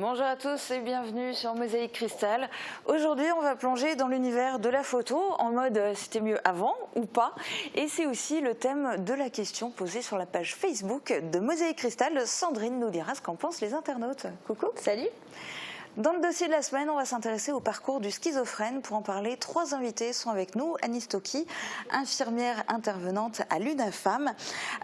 Bonjour à tous et bienvenue sur Mosaïque Cristal. Aujourd'hui, on va plonger dans l'univers de la photo en mode c'était mieux avant ou pas. Et c'est aussi le thème de la question posée sur la page Facebook de Mosaïque Cristal. Sandrine nous dira ce qu'en pensent les internautes. Coucou. Salut. Dans le dossier de la semaine, on va s'intéresser au parcours du schizophrène. Pour en parler, 3 invités sont avec nous. Annie Stocky, infirmière intervenante à l'UNAFAM,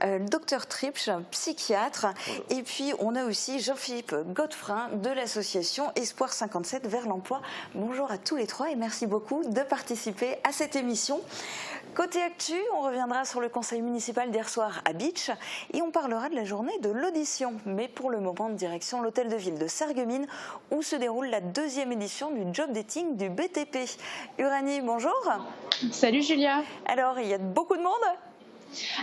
le docteur Tripsch, psychiatre. Bonjour. Et puis, on a aussi Jean-Philippe Godefrin de l'association Espoir 57 vers l'emploi. Bonjour à tous les 3 et merci beaucoup de participer à cette émission. Côté actu, on reviendra sur le conseil municipal d'hier soir à Bitche et on parlera de la journée de l'audition. Mais pour le moment, direction l'hôtel de ville de Sarreguemines où se déroule la 2e édition du job dating du BTP. Uranie, bonjour. Salut Julia. Alors, il y a beaucoup de monde ?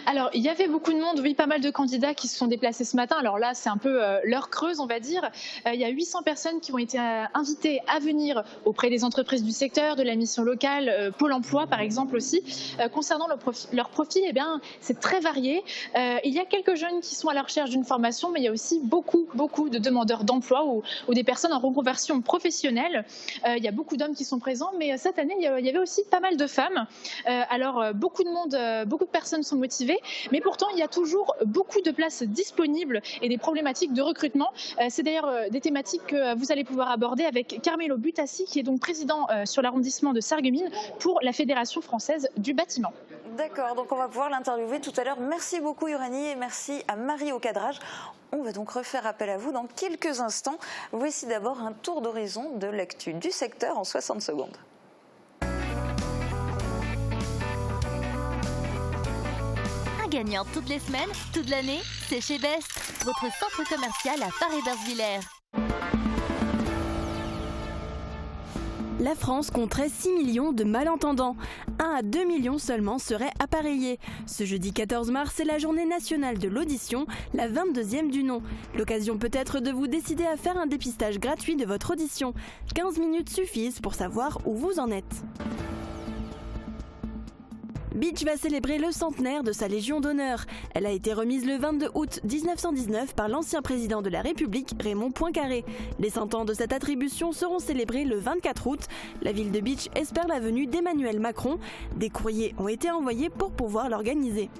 Alors, il y avait beaucoup de monde, oui, pas mal de candidats qui se sont déplacés ce matin. Alors là, c'est un peu l'heure creuse, on va dire. Il y a 800 personnes qui ont été invitées à venir auprès des entreprises du secteur, de la mission locale, Pôle emploi par exemple aussi. Concernant leur profil, eh bien, c'est très varié. Il y a quelques jeunes qui sont à la recherche d'une formation, mais il y a aussi beaucoup de demandeurs d'emploi ou des personnes en reconversion professionnelle. Il y a beaucoup d'hommes qui sont présents, mais cette année, il y avait aussi pas mal de femmes. Alors, beaucoup de monde, beaucoup de personnes sont motivés, mais pourtant il y a toujours beaucoup de places disponibles et des problématiques de recrutement. C'est d'ailleurs des thématiques que vous allez pouvoir aborder avec Carmelo Butassi, qui est donc président sur l'arrondissement de Sarreguemines pour la Fédération française du bâtiment. D'accord, donc on va pouvoir l'interviewer tout à l'heure. Merci beaucoup Uranie et merci à Marie au cadrage. On va donc refaire appel à vous dans quelques instants. Voici d'abord un tour d'horizon de l'actu du secteur en 60 secondes. Gagnante toutes les semaines, toute l'année, c'est chez Best, votre centre commercial à Paris-Bersvillers. La France compterait 6 millions de malentendants. 1 à 2 millions seulement seraient appareillés. Ce jeudi 14 mars, c'est la journée nationale de l'audition, la 22e du nom. L'occasion peut-être de vous décider à faire un dépistage gratuit de votre audition. 15 minutes suffisent pour savoir où vous en êtes. Bitche va célébrer le centenaire de sa Légion d'honneur. Elle a été remise le 22 août 1919 par l'ancien président de la République, Raymond Poincaré. Les 100 ans de cette attribution seront célébrés le 24 août. La ville de Bitche espère la venue d'Emmanuel Macron. Des courriers ont été envoyés pour pouvoir l'organiser.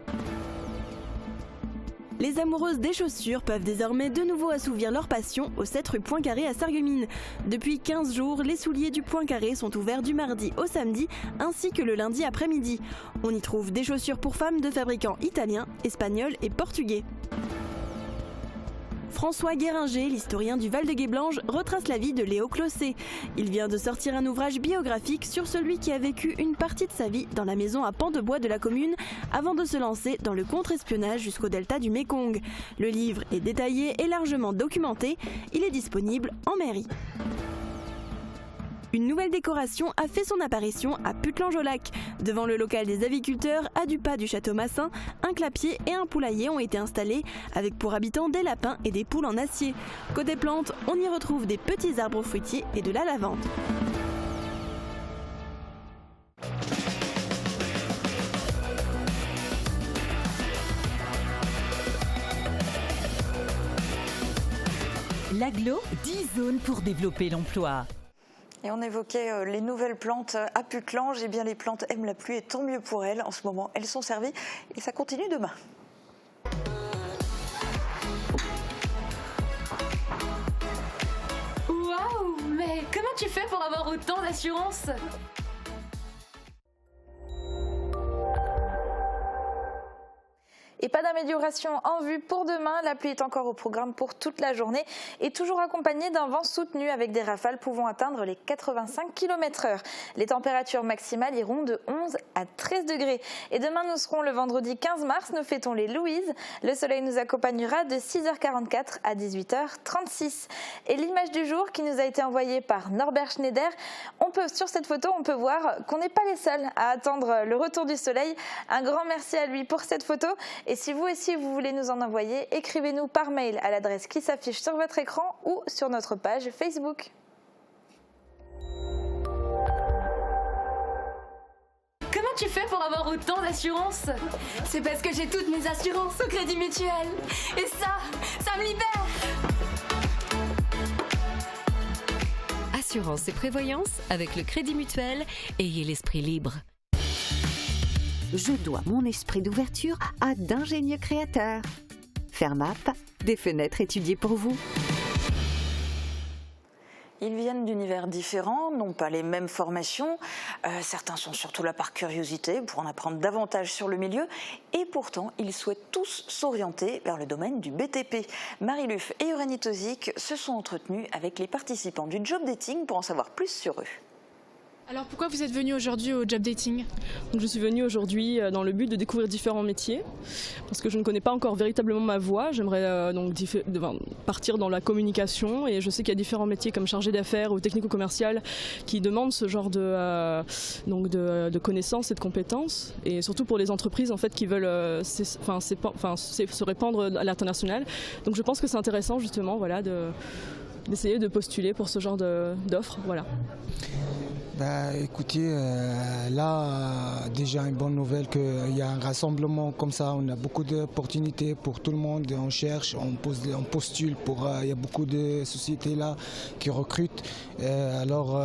Les amoureuses des chaussures peuvent désormais de nouveau assouvir leur passion au 7 rue Poincaré à Sarreguemines. Depuis 15 jours, les souliers du Poincaré sont ouverts du mardi au samedi ainsi que le lundi après-midi. On y trouve des chaussures pour femmes de fabricants italiens, espagnols et portugais. François Guéringer, l'historien du Val-de-Guéblange, retrace la vie de Léo Clossé. Il vient de sortir un ouvrage biographique sur celui qui a vécu une partie de sa vie dans la maison à pans de bois de la commune avant de se lancer dans le contre-espionnage jusqu'au delta du Mékong. Le livre est détaillé et largement documenté. Il est disponible en mairie. Une nouvelle décoration a fait son apparition à Putelange-au-Lac. Devant le local des aviculteurs, à du pas du château Massin, un clapier et un poulailler ont été installés, avec pour habitants des lapins et des poules en acier. Côté plantes, on y retrouve des petits arbres fruitiers et de la lavande. L'Aglo, 10 zones pour développer l'emploi. Et on évoquait les nouvelles plantes à Putelange. Eh bien, les plantes aiment la pluie et tant mieux pour elles. En ce moment, elles sont servies et ça continue demain. Waouh, mais comment tu fais pour avoir autant d'assurance ? Et pas d'amélioration en vue pour demain. La pluie est encore au programme pour toute la journée et toujours accompagnée d'un vent soutenu avec des rafales pouvant atteindre les 85 km/h. Les températures maximales iront de 11 à 13 degrés. Et demain, nous serons le vendredi 15 mars. Nous fêtons les Louises. Le soleil nous accompagnera de 6h44 à 18h36. Et l'image du jour qui nous a été envoyée par Norbert Schneider, sur cette photo, on peut voir qu'on n'est pas les seuls à attendre le retour du soleil. Un grand merci à lui pour cette photo. Et si vous aussi vous voulez nous en envoyer, écrivez-nous par mail à l'adresse qui s'affiche sur votre écran ou sur notre page Facebook. Comment tu fais pour avoir autant d'assurance ? C'est parce que j'ai toutes mes assurances au Crédit Mutuel. Et ça me libère. assurance et prévoyance avec le Crédit Mutuel. Ayez l'esprit libre. Je dois mon esprit d'ouverture à d'ingénieux créateurs. Fermap, des fenêtres étudiées pour vous. Ils viennent d'univers différents, n'ont pas les mêmes formations. Certains sont surtout là par curiosité pour en apprendre davantage sur le milieu. Et pourtant, ils souhaitent tous s'orienter vers le domaine du BTP. Marie Luf et Euranie Tozic se sont entretenus avec les participants du job dating pour en savoir plus sur eux. Alors pourquoi vous êtes venu aujourd'hui au job dating ? Donc, je suis venue aujourd'hui dans le but de découvrir différents métiers parce que je ne connais pas encore véritablement ma voie. J'aimerais partir dans la communication et je sais qu'il y a différents métiers comme chargé d'affaires ou technico-commercial qui demandent ce genre de connaissances et de compétences, et surtout pour les entreprises en fait qui veulent se répandre à l'international. Donc je pense que c'est intéressant justement d'essayer de postuler pour ce genre d'offres. Voilà. Écoutez, là, déjà une bonne nouvelle qu'il y a un rassemblement comme ça, on a beaucoup d'opportunités pour tout le monde, on cherche, on postule il y a beaucoup de sociétés là qui recrutent, alors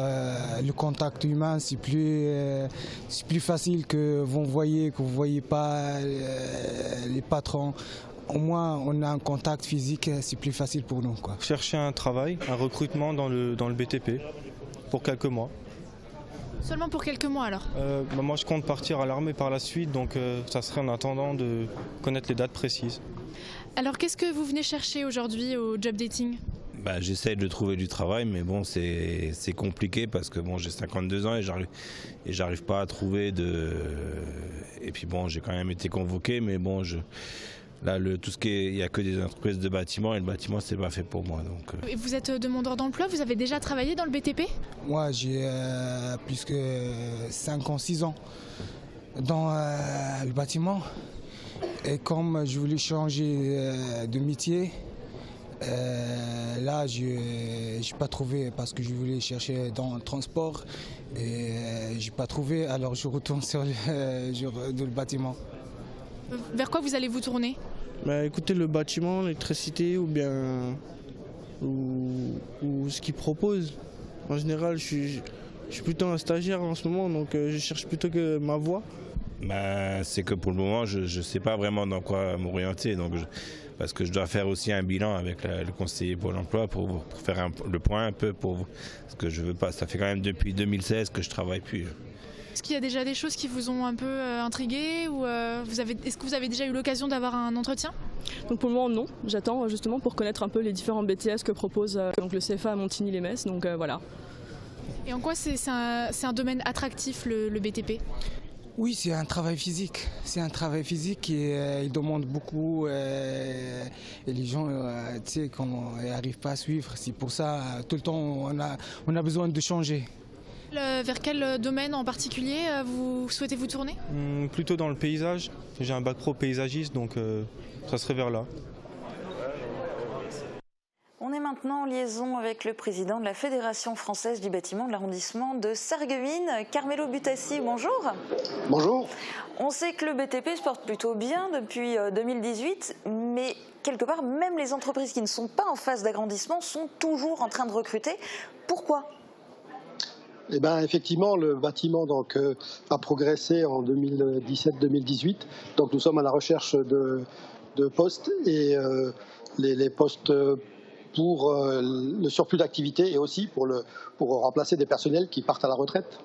le contact humain c'est plus facile que vous voyez pas les patrons. Au moins, on a un contact physique, c'est plus facile pour nous, quoi. Chercher un travail, un recrutement dans le BTP pour quelques mois. Seulement pour quelques mois alors Moi je compte partir à l'armée par la suite, donc ça serait en attendant de connaître les dates précises. Alors qu'est-ce que vous venez chercher aujourd'hui au job dating ? J'essaie de trouver du travail, mais bon, c'est compliqué parce que bon, j'ai 52 ans et j'arrive pas à trouver de... Et puis bon, j'ai quand même été convoqué, mais bon, là, tout ce qui est, il n'y a que des entreprises de bâtiment et le bâtiment, c'est pas fait pour moi. Donc. Et vous êtes demandeur d'emploi, vous avez déjà travaillé dans le BTP ? Moi, j'ai plus que 5 ans, 6 ans dans le bâtiment. Et comme je voulais changer de métier, là, je n'ai pas trouvé parce que je voulais chercher dans le transport et je n'ai pas trouvé, alors je retourne sur le bâtiment. Vers quoi vous allez vous tourner ? Écoutez, le bâtiment, l'électricité ou ce qu'ils proposent. En général, je suis plutôt un stagiaire en ce moment, donc je cherche plutôt que ma voie. C'est que pour le moment, je ne sais pas vraiment dans quoi m'orienter. Parce que je dois faire aussi un bilan avec le conseiller Pôle emploi pour faire le point un peu. Parce que je veux pas, ça fait quand même depuis 2016 que je ne travaille plus. Est-ce qu'il y a déjà des choses qui vous ont un peu intrigué ou est-ce que vous avez déjà eu l'occasion d'avoir un entretien ? Donc pour le moment non, j'attends justement pour connaître un peu les différents BTS que propose le CFA à Montigny-les-Metz, donc voilà. Et en quoi c'est un domaine attractif le BTP ? Oui, c'est un travail physique. C'est un travail physique et il demande beaucoup et les gens n'arrivent pas à suivre. C'est pour ça, tout le temps, on a besoin de changer. Vers quel domaine en particulier vous souhaitez vous tourner ? Plutôt dans le paysage. J'ai un bac pro paysagiste, donc ça serait vers là. On est maintenant en liaison avec le président de la Fédération française du bâtiment de l'arrondissement de Sarreguemines, Carmelo Butassi. Bonjour. Bonjour. On sait que le BTP se porte plutôt bien depuis 2018, mais quelque part, même les entreprises qui ne sont pas en phase d'agrandissement sont toujours en train de recruter. Pourquoi ? Effectivement, le bâtiment a progressé en 2017-2018. Donc nous sommes à la recherche de postes et les postes pour le surplus d'activité et aussi pour remplacer des personnels qui partent à la retraite.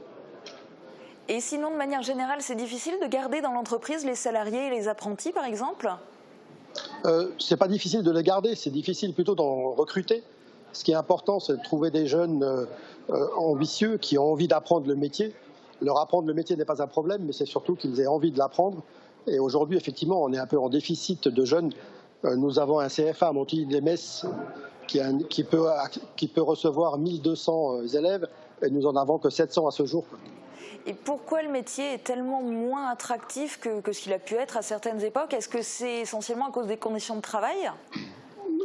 Et sinon, de manière générale, c'est difficile de garder dans l'entreprise les salariés et les apprentis, par exemple ? C'est pas difficile de les garder, c'est difficile plutôt d'en recruter. Ce qui est important, c'est de trouver des jeunes ambitieux qui ont envie d'apprendre le métier. Leur apprendre le métier n'est pas un problème, mais c'est surtout qu'ils aient envie de l'apprendre. Et aujourd'hui, effectivement, on est un peu en déficit de jeunes. Nous avons un CFA à Montigny-les-Metz qui peut recevoir 1200 élèves et nous en avons que 700 à ce jour. Et pourquoi le métier est tellement moins attractif que ce qu'il a pu être à certaines époques ? Est-ce que c'est essentiellement à cause des conditions de travail ?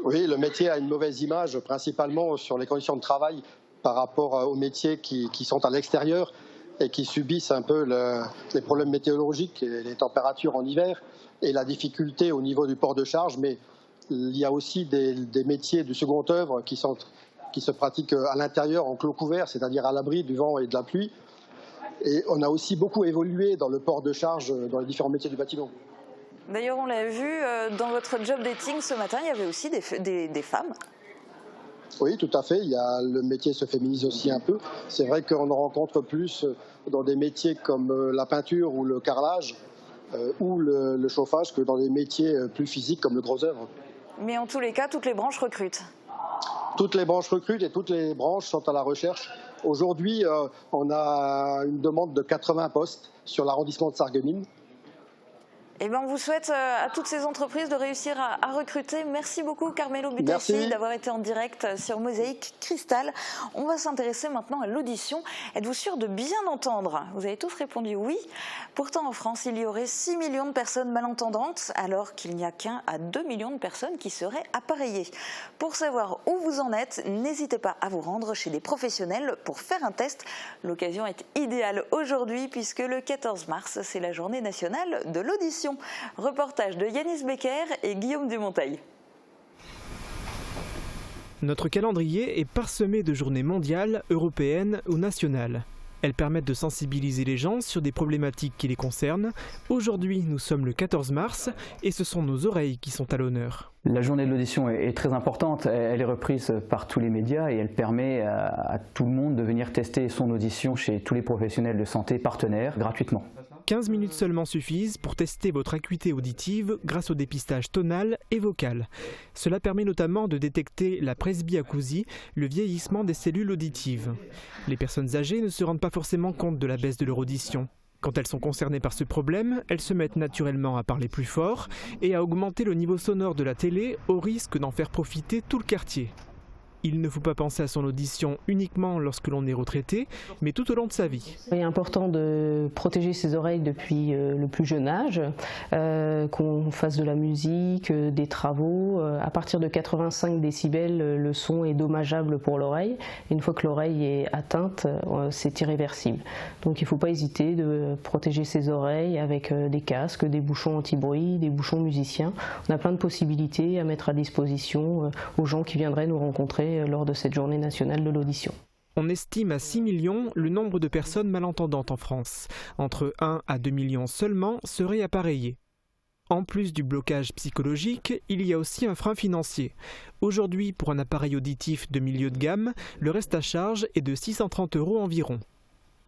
Oui, le métier a une mauvaise image, principalement sur les conditions de travail par rapport aux métiers qui sont à l'extérieur et qui subissent un peu les problèmes météorologiques, et les températures en hiver et la difficulté au niveau du port de charge. Mais il y a aussi des métiers du second œuvre qui sont qui se pratique à l'intérieur en clos couvert, c'est-à-dire à l'abri du vent et de la pluie. Et on a aussi beaucoup évolué dans le port de charge dans les différents métiers du bâtiment. D'ailleurs, on l'a vu, dans votre job dating ce matin, il y avait aussi des femmes. Oui, tout à fait. Le métier se féminise aussi un peu. C'est vrai qu'on en rencontre plus dans des métiers comme la peinture ou le carrelage ou le chauffage que dans des métiers plus physiques comme le gros œuvre. Mais en tous les cas, toutes les branches recrutent. Toutes les branches recrutent et toutes les branches sont à la recherche. Aujourd'hui, on a une demande de 80 postes sur l'arrondissement de Sarreguemines. Eh bien, on vous souhaite à toutes ces entreprises de réussir à recruter. Merci beaucoup, Carmelo Butassi, d'avoir été en direct sur Mosaïque Cristal. On va s'intéresser maintenant à l'audition. Êtes-vous sûr de bien entendre? Vous avez tous répondu oui. Pourtant, en France, il y aurait 6 millions de personnes malentendantes, alors qu'il n'y a qu'1 à 2 millions de personnes qui seraient appareillées. Pour savoir où vous en êtes, n'hésitez pas à vous rendre chez des professionnels pour faire un test. L'occasion est idéale aujourd'hui, puisque le 14 mars, c'est la journée nationale de l'audition. Reportage de Yanis Becker et Guillaume Dumonteil. Notre calendrier est parsemé de journées mondiales, européennes ou nationales. Elles permettent de sensibiliser les gens sur des problématiques qui les concernent. Aujourd'hui, nous sommes le 14 mars et ce sont nos oreilles qui sont à l'honneur. La journée de l'audition est très importante, elle est reprise par tous les médias et elle permet à tout le monde de venir tester son audition chez tous les professionnels de santé partenaires gratuitement. 15 minutes seulement suffisent pour tester votre acuité auditive grâce au dépistage tonal et vocal. Cela permet notamment de détecter la presbyacousie, le vieillissement des cellules auditives. Les personnes âgées ne se rendent pas forcément compte de la baisse de leur audition. Quand elles sont concernées par ce problème, elles se mettent naturellement à parler plus fort et à augmenter le niveau sonore de la télé au risque d'en faire profiter tout le quartier. Il ne faut pas penser à son audition uniquement lorsque l'on est retraité, mais tout au long de sa vie. Il est important de protéger ses oreilles depuis le plus jeune âge, qu'on fasse de la musique, des travaux. À partir de 85 décibels, le son est dommageable pour l'oreille. Une fois que l'oreille est atteinte, c'est irréversible. Donc il ne faut pas hésiter de protéger ses oreilles avec des casques, des bouchons anti-bruit, des bouchons musiciens. On a plein de possibilités à mettre à disposition aux gens qui viendraient nous rencontrer lors de cette journée nationale de l'audition. On estime à 6 millions le nombre de personnes malentendantes en France. Entre 1 à 2 millions seulement seraient appareillées. En plus du blocage psychologique, il y a aussi un frein financier. Aujourd'hui, pour un appareil auditif de milieu de gamme, le reste à charge est de 630 € environ.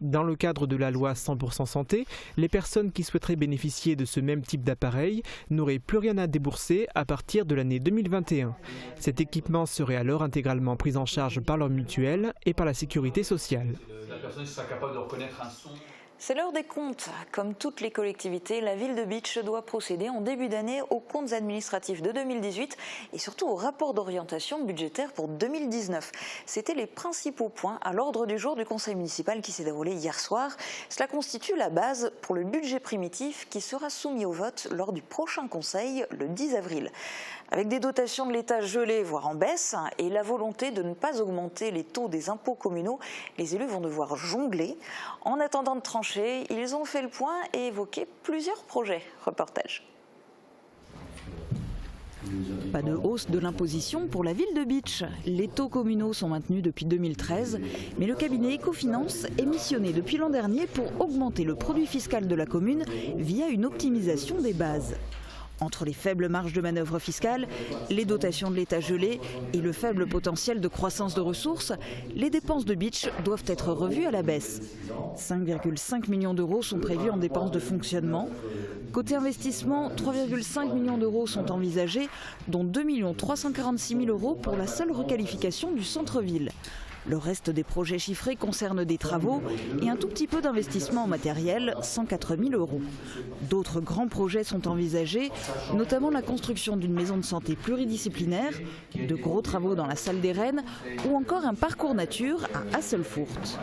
Dans le cadre de la loi 100% santé, les personnes qui souhaiteraient bénéficier de ce même type d'appareil n'auraient plus rien à débourser à partir de l'année 2021. Cet équipement serait alors intégralement pris en charge par leur mutuelle et par la sécurité sociale. La personne sera capable de reconnaître un son. C'est l'heure des comptes. Comme toutes les collectivités, la ville de Bitche doit procéder en début d'année aux comptes administratifs de 2018 et surtout au rapport d'orientation budgétaire pour 2019. C'étaient les principaux points à l'ordre du jour du conseil municipal qui s'est déroulé hier soir. Cela constitue la base pour le budget primitif qui sera soumis au vote lors du prochain conseil le 10 avril. Avec des dotations de l'État gelées, voire en baisse, et la volonté de ne pas augmenter les taux des impôts communaux, les élus vont devoir jongler. En attendant de trancher, ils ont fait le point et évoqué plusieurs projets. Reportage. Pas de hausse de l'imposition pour la ville de Bitche. Les taux communaux sont maintenus depuis 2013, mais le cabinet Ecofinance est missionné depuis l'an dernier pour augmenter le produit fiscal de la commune via une optimisation des bases. Entre les faibles marges de manœuvre fiscales, les dotations de l'État gelées et le faible potentiel de croissance de ressources, les dépenses de Bitche doivent être revues à la baisse. 5,5 millions d'euros sont prévus en dépenses de fonctionnement. Côté investissement, 3,5 millions d'euros sont envisagés, dont 2 346 000 € pour la seule requalification du centre-ville. Le reste des projets chiffrés concerne des travaux et un tout petit peu d'investissement en matériel, 104 000 €. D'autres grands projets sont envisagés, notamment la construction d'une maison de santé pluridisciplinaire, de gros travaux dans la salle des Rennes ou encore un parcours nature à Hasselfurt.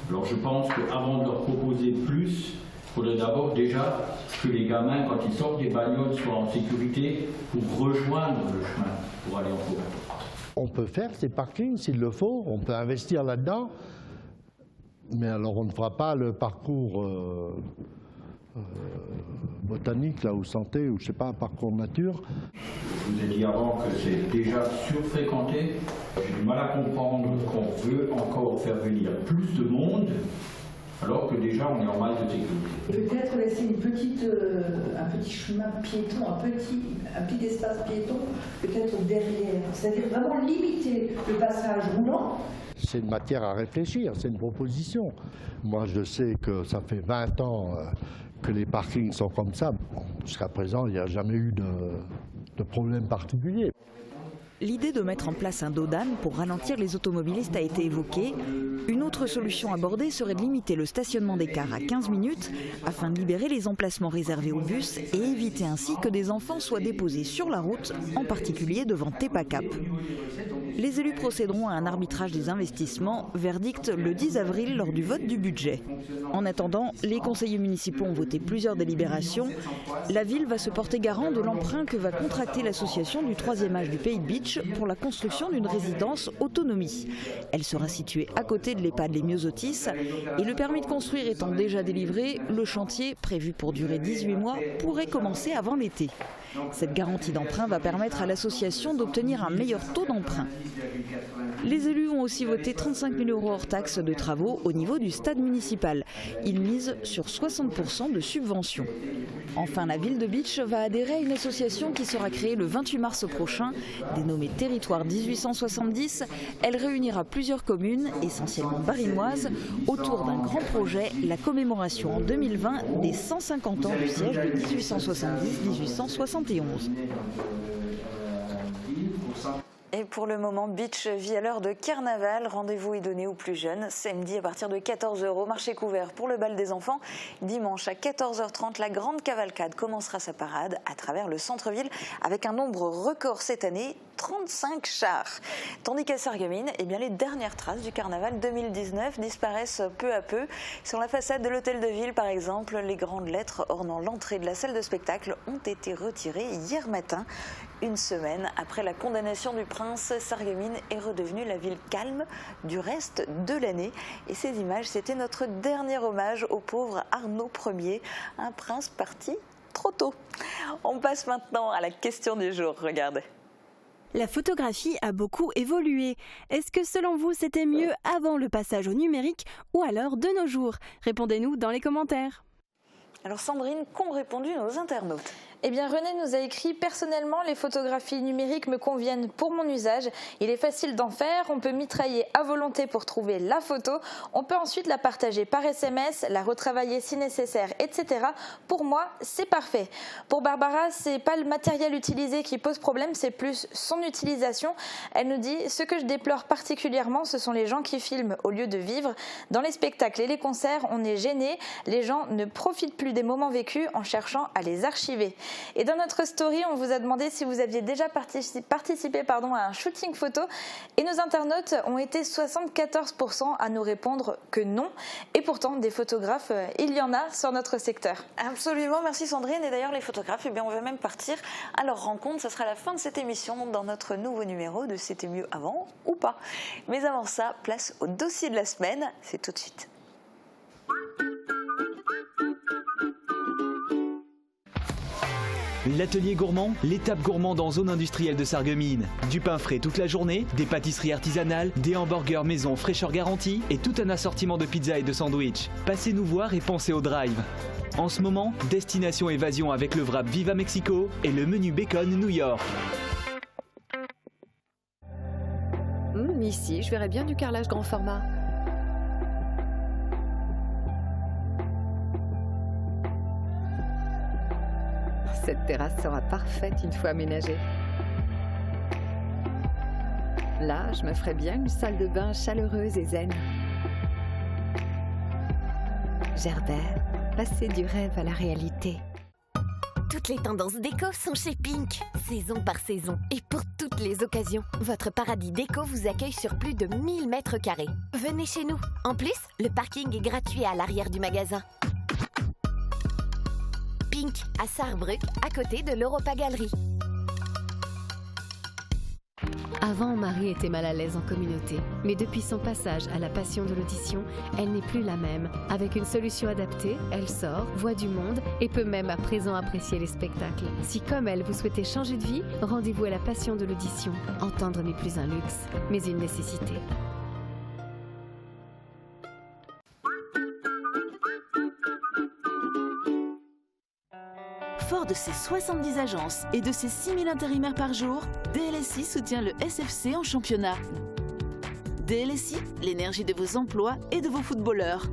Alors je pense qu'avant de leur proposer plus, il faudrait d'abord déjà que les gamins, quand ils sortent des bagnoles, soient en sécurité pour rejoindre le chemin, pour aller en forêt. On peut faire ces parkings s'il le faut, on peut investir là-dedans, mais alors on ne fera pas le parcours botanique, là, ou santé, ou je sais pas, parcours nature. Je vous ai dit avant que c'est déjà surfréquenté. J'ai du mal à comprendre qu'on veut encore faire venir plus de monde, alors que déjà on est en masse de sécurité. Peut-être laisser un petit chemin piéton, un petit espace piéton, peut-être derrière. C'est-à-dire vraiment limiter le passage roulant. C'est une matière à réfléchir, c'est une proposition. Moi, je sais que ça fait 20 ans que les parkings sont comme ça. Bon, jusqu'à présent, il n'y a jamais eu de problème particulier. L'idée de mettre en place un dos d'âne pour ralentir les automobilistes a été évoquée. Une autre solution abordée serait de limiter le stationnement des cars à 15 minutes afin de libérer les emplacements réservés aux bus et éviter ainsi que des enfants soient déposés sur la route, en particulier devant Tepacap. Les élus procéderont à un arbitrage des investissements, verdict le 10 avril lors du vote du budget. En attendant, les conseillers municipaux ont voté plusieurs délibérations. La ville va se porter garant de l'emprunt que va contracter l'association du 3e âge du Pays de Bitche pour la construction d'une résidence autonomie. Elle sera située à côté de l'EHPAD Les Myosotis et le permis de construire étant déjà délivré, le chantier, prévu pour durer 18 mois, pourrait commencer avant l'été. Cette garantie d'emprunt va permettre à l'association d'obtenir un meilleur taux d'emprunt. Les élus ont aussi voté 35 000 € hors taxes de travaux au niveau du stade municipal. Ils misent sur 60% de subventions. Enfin, la ville de Bitche va adhérer à une association qui sera créée le 28 mars prochain, dénommée Territoire 1870. Elle réunira plusieurs communes, essentiellement barinoises, autour d'un grand projet, la commémoration en 2020 des 150 ans du siège de 1870-1871. Et pour le moment, Bitche vit à l'heure de carnaval. Rendez-vous est donné aux plus jeunes. Samedi à partir de 14 €, marché couvert pour le bal des enfants. Dimanche à 14h30, la grande cavalcade commencera sa parade à travers le centre-ville avec un nombre record cette année, 35 chars. Tandis qu'à Sarreguemines, les dernières traces du carnaval 2019 disparaissent peu à peu. Sur la façade de l'hôtel de ville, par exemple, les grandes lettres ornant l'entrée de la salle de spectacle ont été retirées hier matin. Une semaine après la condamnation du prince, Sarreguemines est redevenue la ville calme du reste de l'année. Et ces images, c'était notre dernier hommage au pauvre Arnaud Ier, un prince parti trop tôt. On passe maintenant à la question du jour, regardez. La photographie a beaucoup évolué. Est-ce que selon vous, c'était mieux avant le passage au numérique ou alors de nos jours? Répondez-nous dans les commentaires. Alors Sandrine, qu'ont répondu nos internautes? Eh bien, René nous a écrit « Personnellement, les photographies numériques me conviennent pour mon usage. Il est facile d'en faire, on peut mitrailler à volonté pour trouver la photo. On peut ensuite la partager par SMS, la retravailler si nécessaire, etc. Pour moi, c'est parfait. » Pour Barbara, c'est pas le matériel utilisé qui pose problème, c'est plus son utilisation. Elle nous dit « Ce que je déplore particulièrement, ce sont les gens qui filment au lieu de vivre. Dans les spectacles et les concerts, on est gêné. Les gens ne profitent plus des moments vécus en cherchant à les archiver. » Et dans notre story, on vous a demandé si vous aviez déjà participé à un shooting photo. Et nos internautes ont été 74% à nous répondre que non. Et pourtant, des photographes, il y en a sur notre secteur. Absolument, merci Sandrine. Et d'ailleurs, les photographes, on va même partir à leur rencontre. Ce sera la fin de cette émission dans notre nouveau numéro de C'était mieux avant ou pas. Mais avant ça, place au dossier de la semaine. C'est tout de suite. L'atelier gourmand, l'étape gourmande en zone industrielle de Sarreguemines. Du pain frais toute la journée, des pâtisseries artisanales, des hamburgers maison fraîcheur garantie et tout un assortiment de pizzas et de sandwichs. Passez nous voir et pensez au drive. En ce moment, destination évasion avec le wrap Viva Mexico et le menu bacon New York. Ici, je verrais bien du carrelage grand format. Cette terrasse sera parfaite une fois aménagée. Là, je me ferais bien une salle de bain chaleureuse et zen. Gerber, passer du rêve à la réalité. Toutes les tendances déco sont chez Pink, saison par saison. Et pour toutes les occasions, votre paradis déco vous accueille sur plus de 1000 mètres carrés. Venez chez nous. En plus, le parking est gratuit à l'arrière du magasin. Pink, à Sarrebruck, à côté de l'Europa Galerie. Avant, Marie était mal à l'aise en communauté. Mais depuis son passage à la passion de l'audition, elle n'est plus la même. Avec une solution adaptée, elle sort, voit du monde et peut même à présent apprécier les spectacles. Si comme elle, vous souhaitez changer de vie, rendez-vous à la passion de l'audition. Entendre n'est plus un luxe, mais une nécessité. Fort de ses 70 agences et de ses 6000 intérimaires par jour, DLSI soutient le SFC en championnat. DLSI, l'énergie de vos emplois et de vos footballeurs.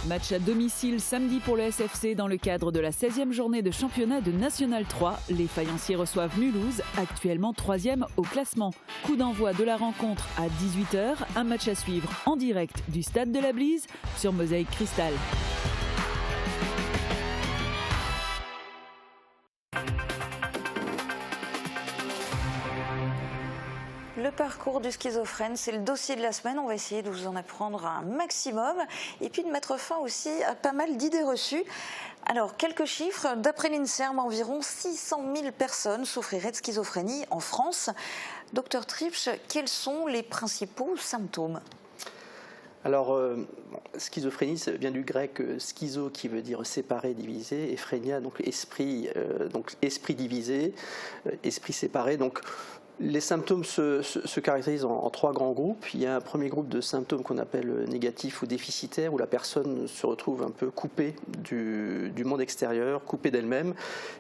Match à domicile samedi pour le SFC dans le cadre de la 16e journée de championnat de National 3. Les faïenciers reçoivent Mulhouse, actuellement 3e au classement. Coup d'envoi de la rencontre à 18 h, un match à suivre en direct du Stade de la Blise sur Mosaïque Cristal. Le parcours du schizophrène, c'est le dossier de la semaine. On va essayer de vous en apprendre un maximum et puis de mettre fin aussi à pas mal d'idées reçues. Alors, quelques chiffres. D'après l'INSERM, environ 600 000 personnes souffriraient de schizophrénie en France. Docteur Tripsch, quels sont les principaux symptômes ? Alors, schizophrénie, ça vient du grec schizo qui veut dire séparé, divisé, et phrénia, donc esprit divisé, esprit séparé. Donc, les symptômes se caractérisent en trois grands groupes. Il y a un premier groupe de symptômes qu'on appelle négatifs ou déficitaires, où la personne se retrouve un peu coupée du monde extérieur, coupée d'elle-même,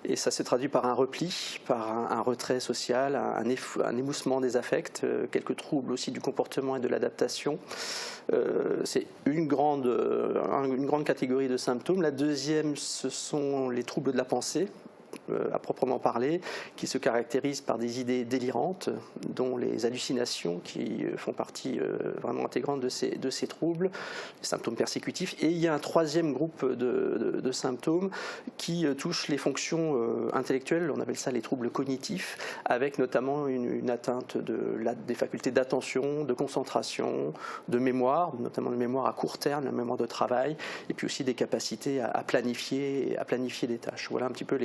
et ça se traduit par un repli, par un retrait social, un émoussement des affects, quelques troubles aussi du comportement et de l'adaptation. C'est une grande catégorie de symptômes. La deuxième, ce sont les troubles de la pensée, à proprement parler, qui se caractérisent par des idées délirantes, dont les hallucinations qui font partie vraiment intégrante de ces troubles, les symptômes persécutifs. Et il y a un troisième groupe de symptômes qui touchent les fonctions intellectuelles, on appelle ça les troubles cognitifs, avec notamment une atteinte des facultés d'attention, de concentration, de mémoire, notamment de mémoire à court terme, la mémoire de travail, et puis aussi des capacités à planifier des tâches. Voilà un petit peu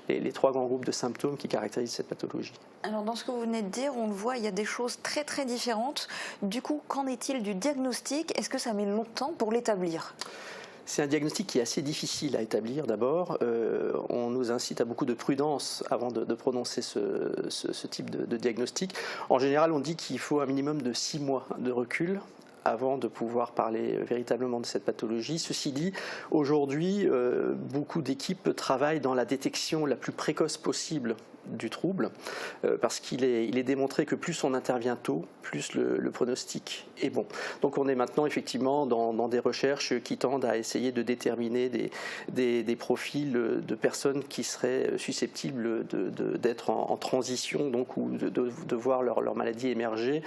les trois grands groupes de symptômes qui caractérisent cette pathologie. Alors dans ce que vous venez de dire, on le voit, il y a des choses très très différentes. Du coup, qu'en est-il du diagnostic ? Est-ce que ça met longtemps pour l'établir ? C'est un diagnostic qui est assez difficile à établir d'abord. On nous incite à beaucoup de prudence avant de prononcer ce type de diagnostic. En général, on dit qu'il faut un minimum de 6 mois de recul avant de pouvoir parler véritablement de cette pathologie. Ceci dit, aujourd'hui, beaucoup d'équipes travaillent dans la détection la plus précoce possible du trouble, parce qu'il est démontré que plus on intervient tôt, plus le pronostic est bon. Donc on est maintenant effectivement dans des recherches qui tendent à essayer de déterminer des profils de personnes qui seraient susceptibles d'être en transition, donc, ou de voir leur maladie émerger.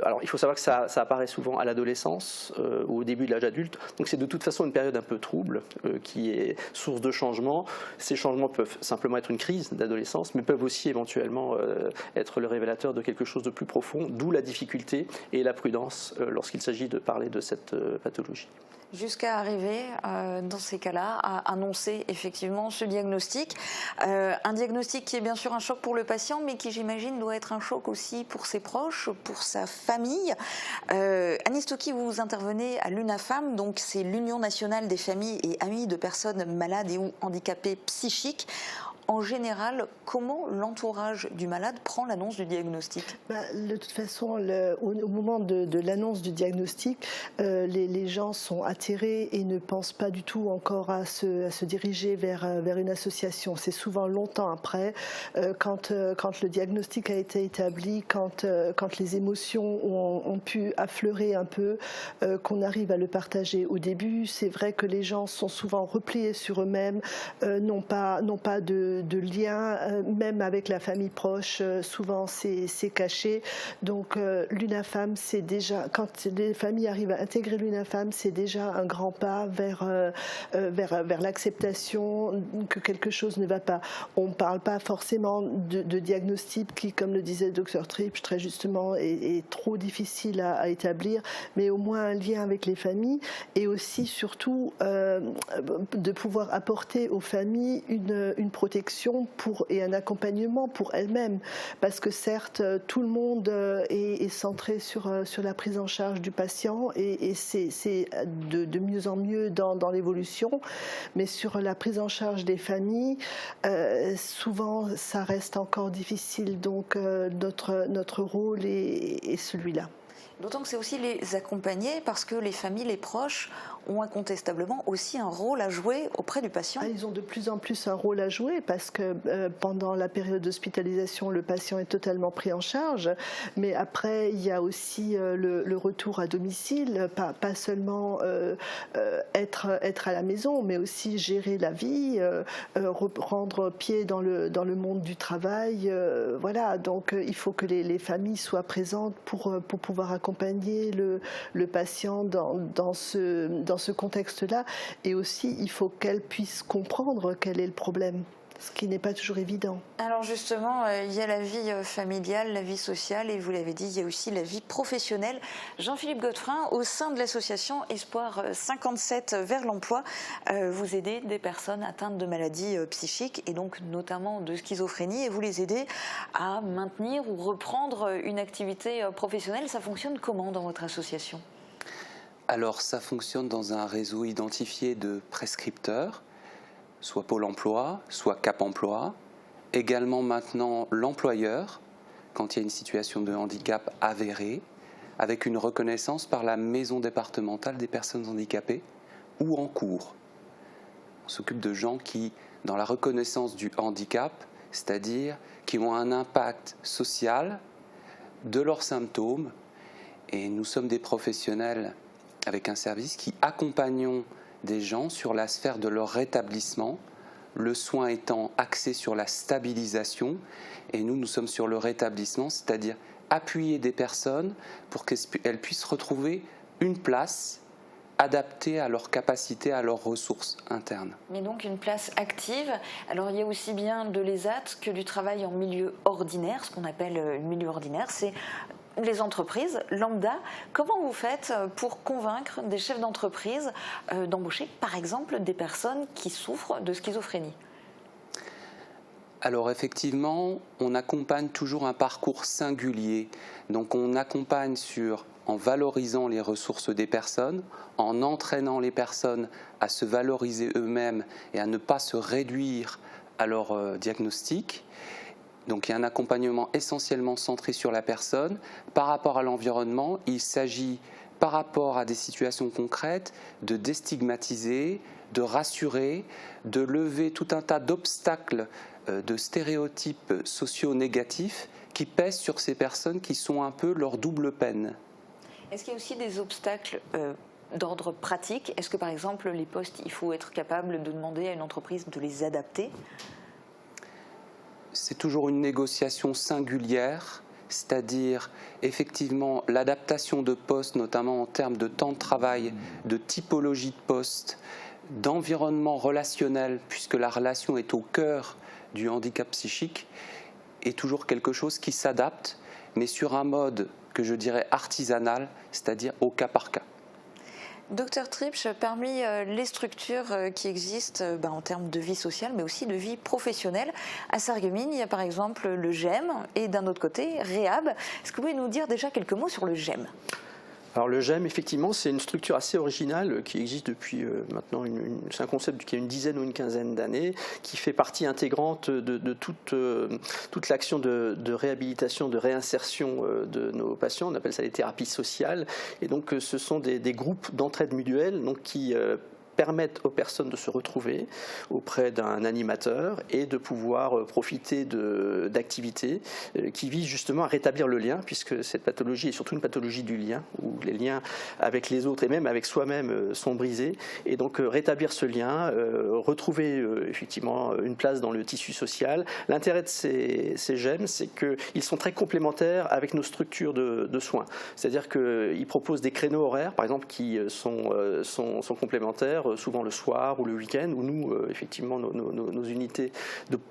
Alors il faut savoir que ça apparaît souvent à l'adolescence ou au début de l'âge adulte, donc c'est de toute façon une période un peu trouble qui est source de changements. Ces changements peuvent simplement être une crise d'adolescence, mais peuvent aussi éventuellement être le révélateur de quelque chose de plus profond, d'où la difficulté et la prudence lorsqu'il s'agit de parler de cette pathologie. Jusqu'à arriver, dans ces cas-là, à annoncer effectivement ce diagnostic. Un diagnostic qui est bien sûr un choc pour le patient, mais qui, j'imagine, doit être un choc aussi pour ses proches, pour sa famille. Anis Toki, vous intervenez à l'UNAFAM, donc c'est l'Union nationale des familles et amis de personnes malades et ou handicapées psychiques. En général, comment l'entourage du malade prend l'annonce du diagnostic ? De toute façon, au moment de l'annonce du diagnostic, les gens sont atterrés et ne pensent pas du tout encore à se diriger vers une association. C'est souvent longtemps après, quand le diagnostic a été établi, quand les émotions ont pu affleurer un peu, qu'on arrive à le partager. Au début, c'est vrai que les gens sont souvent repliés sur eux-mêmes, n'ont pas de lien, même avec la famille proche, souvent c'est caché. Donc l'UNAFAM, c'est déjà, quand les familles arrivent à intégrer l'UNAFAM, c'est déjà un grand pas vers l'acceptation que quelque chose ne va pas. On ne parle pas forcément de diagnostic qui, comme le disait le docteur Tripsch très justement, est trop difficile à établir, mais au moins un lien avec les familles et aussi surtout de pouvoir apporter aux familles une protection protection et un accompagnement pour elles-mêmes. Parce que certes, tout le monde est centré sur la prise en charge du patient et c'est de mieux en mieux dans l'évolution. Mais sur la prise en charge des familles, souvent ça reste encore difficile. Donc notre rôle est celui-là. D'autant que c'est aussi les accompagner parce que les familles, les proches ont incontestablement aussi un rôle à jouer auprès du patient. Ils ont de plus en plus un rôle à jouer parce que pendant la période d'hospitalisation, le patient est totalement pris en charge. Mais après, il y a aussi le retour à domicile, pas seulement être à la maison, mais aussi gérer la vie, reprendre pied dans le monde du travail. Voilà, donc il faut que les familles soient présentes pour pouvoir accompagner le patient dans ce contexte-là. Et aussi, il faut qu'elle puisse comprendre quel est le problème, ce qui n'est pas toujours évident. Alors justement, il y a la vie familiale, la vie sociale et vous l'avez dit, il y a aussi la vie professionnelle. Jean-Philippe Godefrin, au sein de l'association Espoir 57 vers l'emploi, vous aidez des personnes atteintes de maladies psychiques et donc notamment de schizophrénie et vous les aidez à maintenir ou reprendre une activité professionnelle. Ça fonctionne comment dans votre association ? Alors ça fonctionne dans un réseau identifié de prescripteurs, soit Pôle emploi, soit Cap emploi. Également maintenant l'employeur, quand il y a une situation de handicap avérée, avec une reconnaissance par la maison départementale des personnes handicapées ou en cours. On s'occupe de gens qui, dans la reconnaissance du handicap, c'est-à-dire qui ont un impact social de leurs symptômes. Et nous sommes des professionnels avec un service qui accompagnons des gens sur la sphère de leur rétablissement, le soin étant axé sur la stabilisation, et nous sommes sur le rétablissement, c'est-à-dire appuyer des personnes pour qu'elles puissent retrouver une place adaptée à leurs capacités, à leurs ressources internes. Mais donc une place active. Alors il y a aussi bien de l'ESAT que du travail en milieu ordinaire, ce qu'on appelle le milieu ordinaire, c'est les entreprises lambda. Comment vous faites pour convaincre des chefs d'entreprise d'embaucher, par exemple, des personnes qui souffrent de schizophrénie ? Alors effectivement, on accompagne toujours un parcours singulier. Donc on accompagne en valorisant les ressources des personnes, en entraînant les personnes à se valoriser eux-mêmes et à ne pas se réduire à leur diagnostic. Donc il y a un accompagnement essentiellement centré sur la personne. Par rapport à l'environnement, il s'agit, par rapport à des situations concrètes, de déstigmatiser, de rassurer, de lever tout un tas d'obstacles, de stéréotypes sociaux négatifs qui pèsent sur ces personnes qui sont un peu leur double peine. Est-ce qu'il y a aussi des obstacles d'ordre pratique ? Est-ce que par exemple les postes, il faut être capable de demander à une entreprise de les adapter ? C'est toujours une négociation singulière, c'est-à-dire effectivement l'adaptation de postes, notamment en termes de temps de travail, de typologie de poste, d'environnement relationnel, puisque la relation est au cœur du handicap psychique, est toujours quelque chose qui s'adapte, mais sur un mode que je dirais artisanal, c'est-à-dire au cas par cas. Docteur Tripsch, parmi les structures qui existent en termes de vie sociale, mais aussi de vie professionnelle, à Sarreguemines, il y a par exemple le GEM et d'un autre côté, Réhab. Est-ce que vous pouvez nous dire déjà quelques mots sur le GEM ? Alors le GEM, effectivement, c'est une structure assez originale qui existe depuis maintenant, c'est un concept qui a une dizaine ou une quinzaine d'années, qui fait partie intégrante de toute l'action de réhabilitation, de réinsertion de nos patients. On appelle ça les thérapies sociales. Et donc ce sont des groupes d'entraide mutuelle donc, qui permettent aux personnes de se retrouver auprès d'un animateur et de pouvoir profiter d'activités qui visent justement à rétablir le lien, puisque cette pathologie est surtout une pathologie du lien, où les liens avec les autres et même avec soi-même sont brisés. Et donc rétablir ce lien, retrouver effectivement une place dans le tissu social. L'intérêt de ces GEM, c'est qu'ils sont très complémentaires avec nos structures de soins. C'est-à-dire qu'ils proposent des créneaux horaires, par exemple, qui sont complémentaires ouvert souvent le soir ou le week-end, où nous, effectivement, nos unités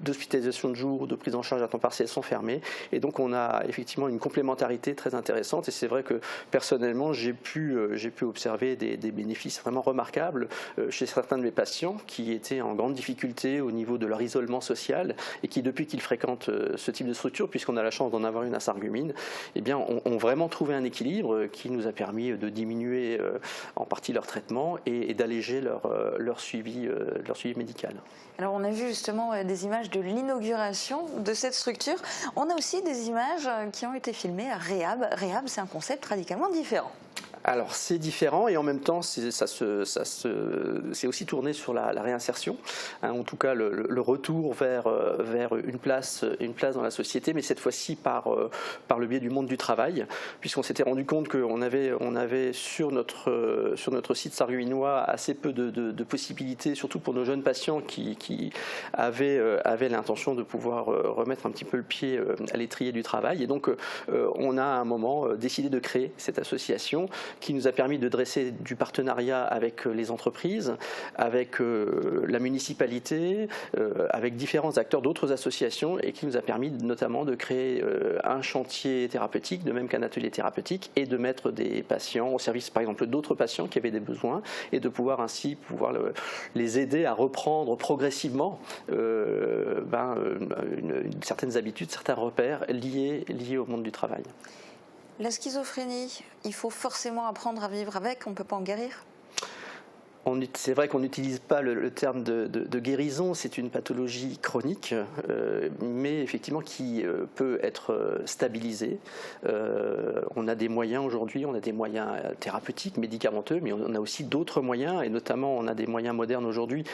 d'hospitalisation de jour ou de prise en charge à temps partiel sont fermées. Et donc, on a effectivement une complémentarité très intéressante. Et c'est vrai que personnellement, j'ai pu observer des bénéfices vraiment remarquables chez certains de mes patients qui étaient en grande difficulté au niveau de leur isolement social et qui, depuis qu'ils fréquentent ce type de structure, puisqu'on a la chance d'en avoir une à Sarreguemines, eh bien, ont vraiment trouvé un équilibre qui nous a permis de diminuer en partie leur traitement et d'alléger leur suivi médical. Alors on a vu justement des images de l'inauguration de cette structure. On a aussi des images qui ont été filmées à Réhab. Réhab, c'est un concept radicalement différent. Alors c'est différent et en même temps c'est aussi tourné sur la réinsertion, en tout cas le retour vers une place dans la société, mais cette fois-ci par le biais du monde du travail, puisqu'on s'était rendu compte qu'on avait sur notre site sarregueminois assez peu de possibilités, surtout pour nos jeunes patients qui avaient l'intention de pouvoir remettre un petit peu le pied à l'étrier du travail. Et donc on a à un moment décidé de créer cette association qui nous a permis de dresser du partenariat avec les entreprises, avec la municipalité, avec différents acteurs d'autres associations et qui nous a permis notamment de créer un chantier thérapeutique, de même qu'un atelier thérapeutique, et de mettre des patients au service par exemple d'autres patients qui avaient des besoins et de pouvoir ainsi les aider à reprendre progressivement certaines habitudes, certains repères liés au monde du travail. La schizophrénie, il faut forcément apprendre à vivre avec, on ne peut pas en guérir ? C'est vrai qu'on n'utilise pas le terme de guérison, c'est une pathologie chronique, mais effectivement qui peut être stabilisée. On a des moyens aujourd'hui, on a des moyens thérapeutiques, médicamenteux, mais on a aussi d'autres moyens, et notamment on a des moyens modernes aujourd'hui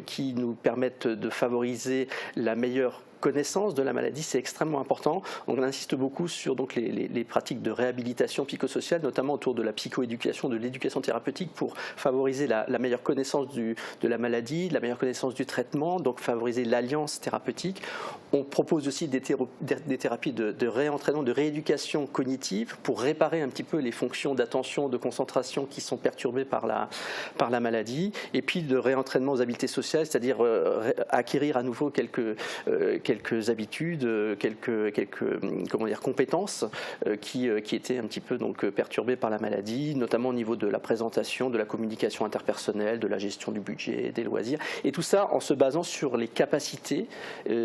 qui nous permettent de favoriser la meilleure connaissance de la maladie, c'est extrêmement important. On insiste beaucoup sur donc, les pratiques de réhabilitation psychosociale, notamment autour de la psychoéducation, de l'éducation thérapeutique, pour favoriser la meilleure connaissance de la maladie, la meilleure connaissance du traitement, donc favoriser l'alliance thérapeutique. On propose aussi des thérapies de réentraînement, de rééducation cognitive pour réparer un petit peu les fonctions d'attention, de concentration qui sont perturbées par la maladie, et puis de réentraînement aux habiletés sociales, c'est-à-dire acquérir à nouveau quelques habitudes, quelques compétences qui étaient un petit peu perturbées par la maladie, notamment au niveau de la présentation, de la communication interpersonnelle, de la gestion du budget, des loisirs, et tout ça en se basant sur les capacités,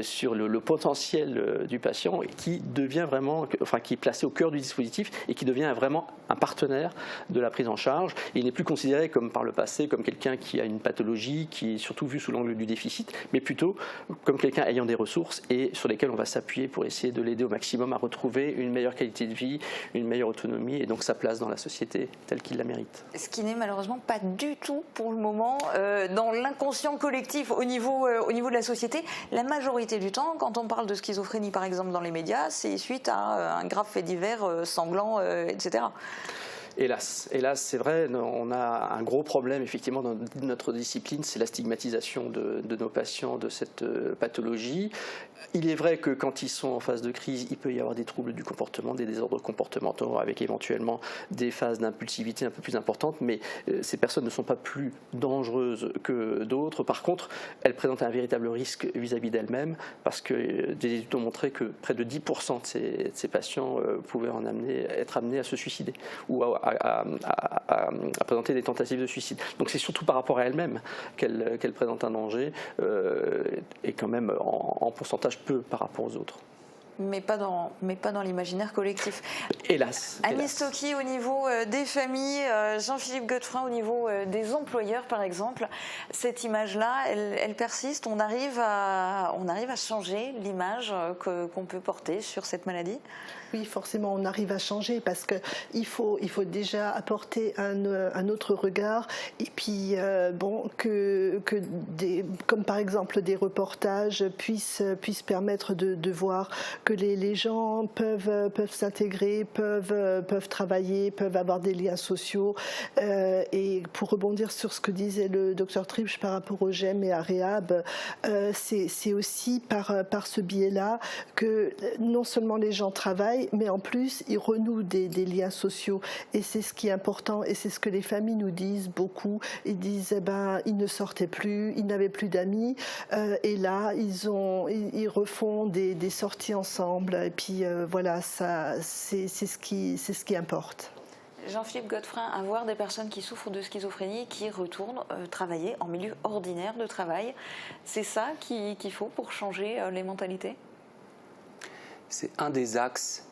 sur le potentiel du patient, qui devient vraiment, qui est placé au cœur du dispositif et qui devient vraiment un partenaire de la prise en charge. Il n'est plus considéré comme par le passé comme quelqu'un qui a une pathologie qui est surtout vue sous l'angle du déficit, mais plutôt comme quelqu'un ayant des ressources et sur lesquels on va s'appuyer pour essayer de l'aider au maximum à retrouver une meilleure qualité de vie, une meilleure autonomie et donc sa place dans la société telle qu'il la mérite. Ce qui n'est malheureusement pas du tout pour le moment dans l'inconscient collectif au niveau de la société. La majorité du temps, quand on parle de schizophrénie par exemple dans les médias, c'est suite à un grave fait divers sanglant, etc. Hélas, c'est vrai, on a un gros problème effectivement dans notre discipline, c'est la stigmatisation de nos patients de cette pathologie. Il est vrai que quand ils sont en phase de crise, il peut y avoir des troubles du comportement, des désordres comportementaux avec éventuellement des phases d'impulsivité un peu plus importantes, mais ces personnes ne sont pas plus dangereuses que d'autres. Par contre, elles présentent un véritable risque vis-à-vis d'elles-mêmes parce que des études ont montré que près de 10% de ces patients pouvaient être amenés à se suicider ou à présenter des tentatives de suicide. Donc c'est surtout par rapport à elles-mêmes qu'elles présentent un danger et quand même en pourcentage peu par rapport aux autres. Mais pas dans l'imaginaire collectif. Hélas. Agnès Toki au niveau des familles, Jean-Philippe Godefroy au niveau des employeurs par exemple, cette image-là, elle persiste, on arrive à changer l'image qu'on peut porter sur cette maladie ? Oui, forcément, on arrive à changer parce qu'il faut déjà apporter un autre regard et puis comme par exemple des reportages puissent permettre de voir que que les gens peuvent s'intégrer, peuvent travailler, peuvent avoir des liens sociaux. Et pour rebondir sur ce que disait le docteur Tripsch par rapport au GEM et à Réhab, c'est aussi par ce biais-là que non seulement les gens travaillent, mais en plus ils renouent des liens sociaux. Et c'est ce qui est important, et c'est ce que les familles nous disent beaucoup. Ils disent ils ne sortaient plus, ils n'avaient plus d'amis, et là ils refont des sorties ensemble. Et puis voilà, c'est ce qui importe. Jean-Philippe Godefrin, avoir des personnes qui souffrent de schizophrénie qui retournent travailler en milieu ordinaire de travail, c'est ça qu'il faut pour changer les mentalités ? C'est un des axes.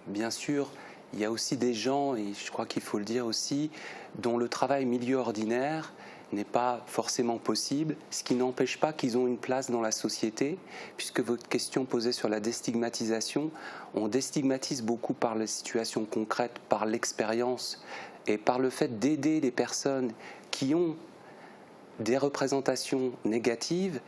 Bien sûr, il y a aussi des gens, et je crois qu'il faut le dire aussi, dont le travail milieu ordinaire n'est pas forcément possible, ce qui n'empêche pas qu'ils ont une place dans la société, puisque votre question posée sur la déstigmatisation, on déstigmatise beaucoup par les situations concrètes, par l'expérience et par le fait d'aider les personnes qui ont des représentations négatives.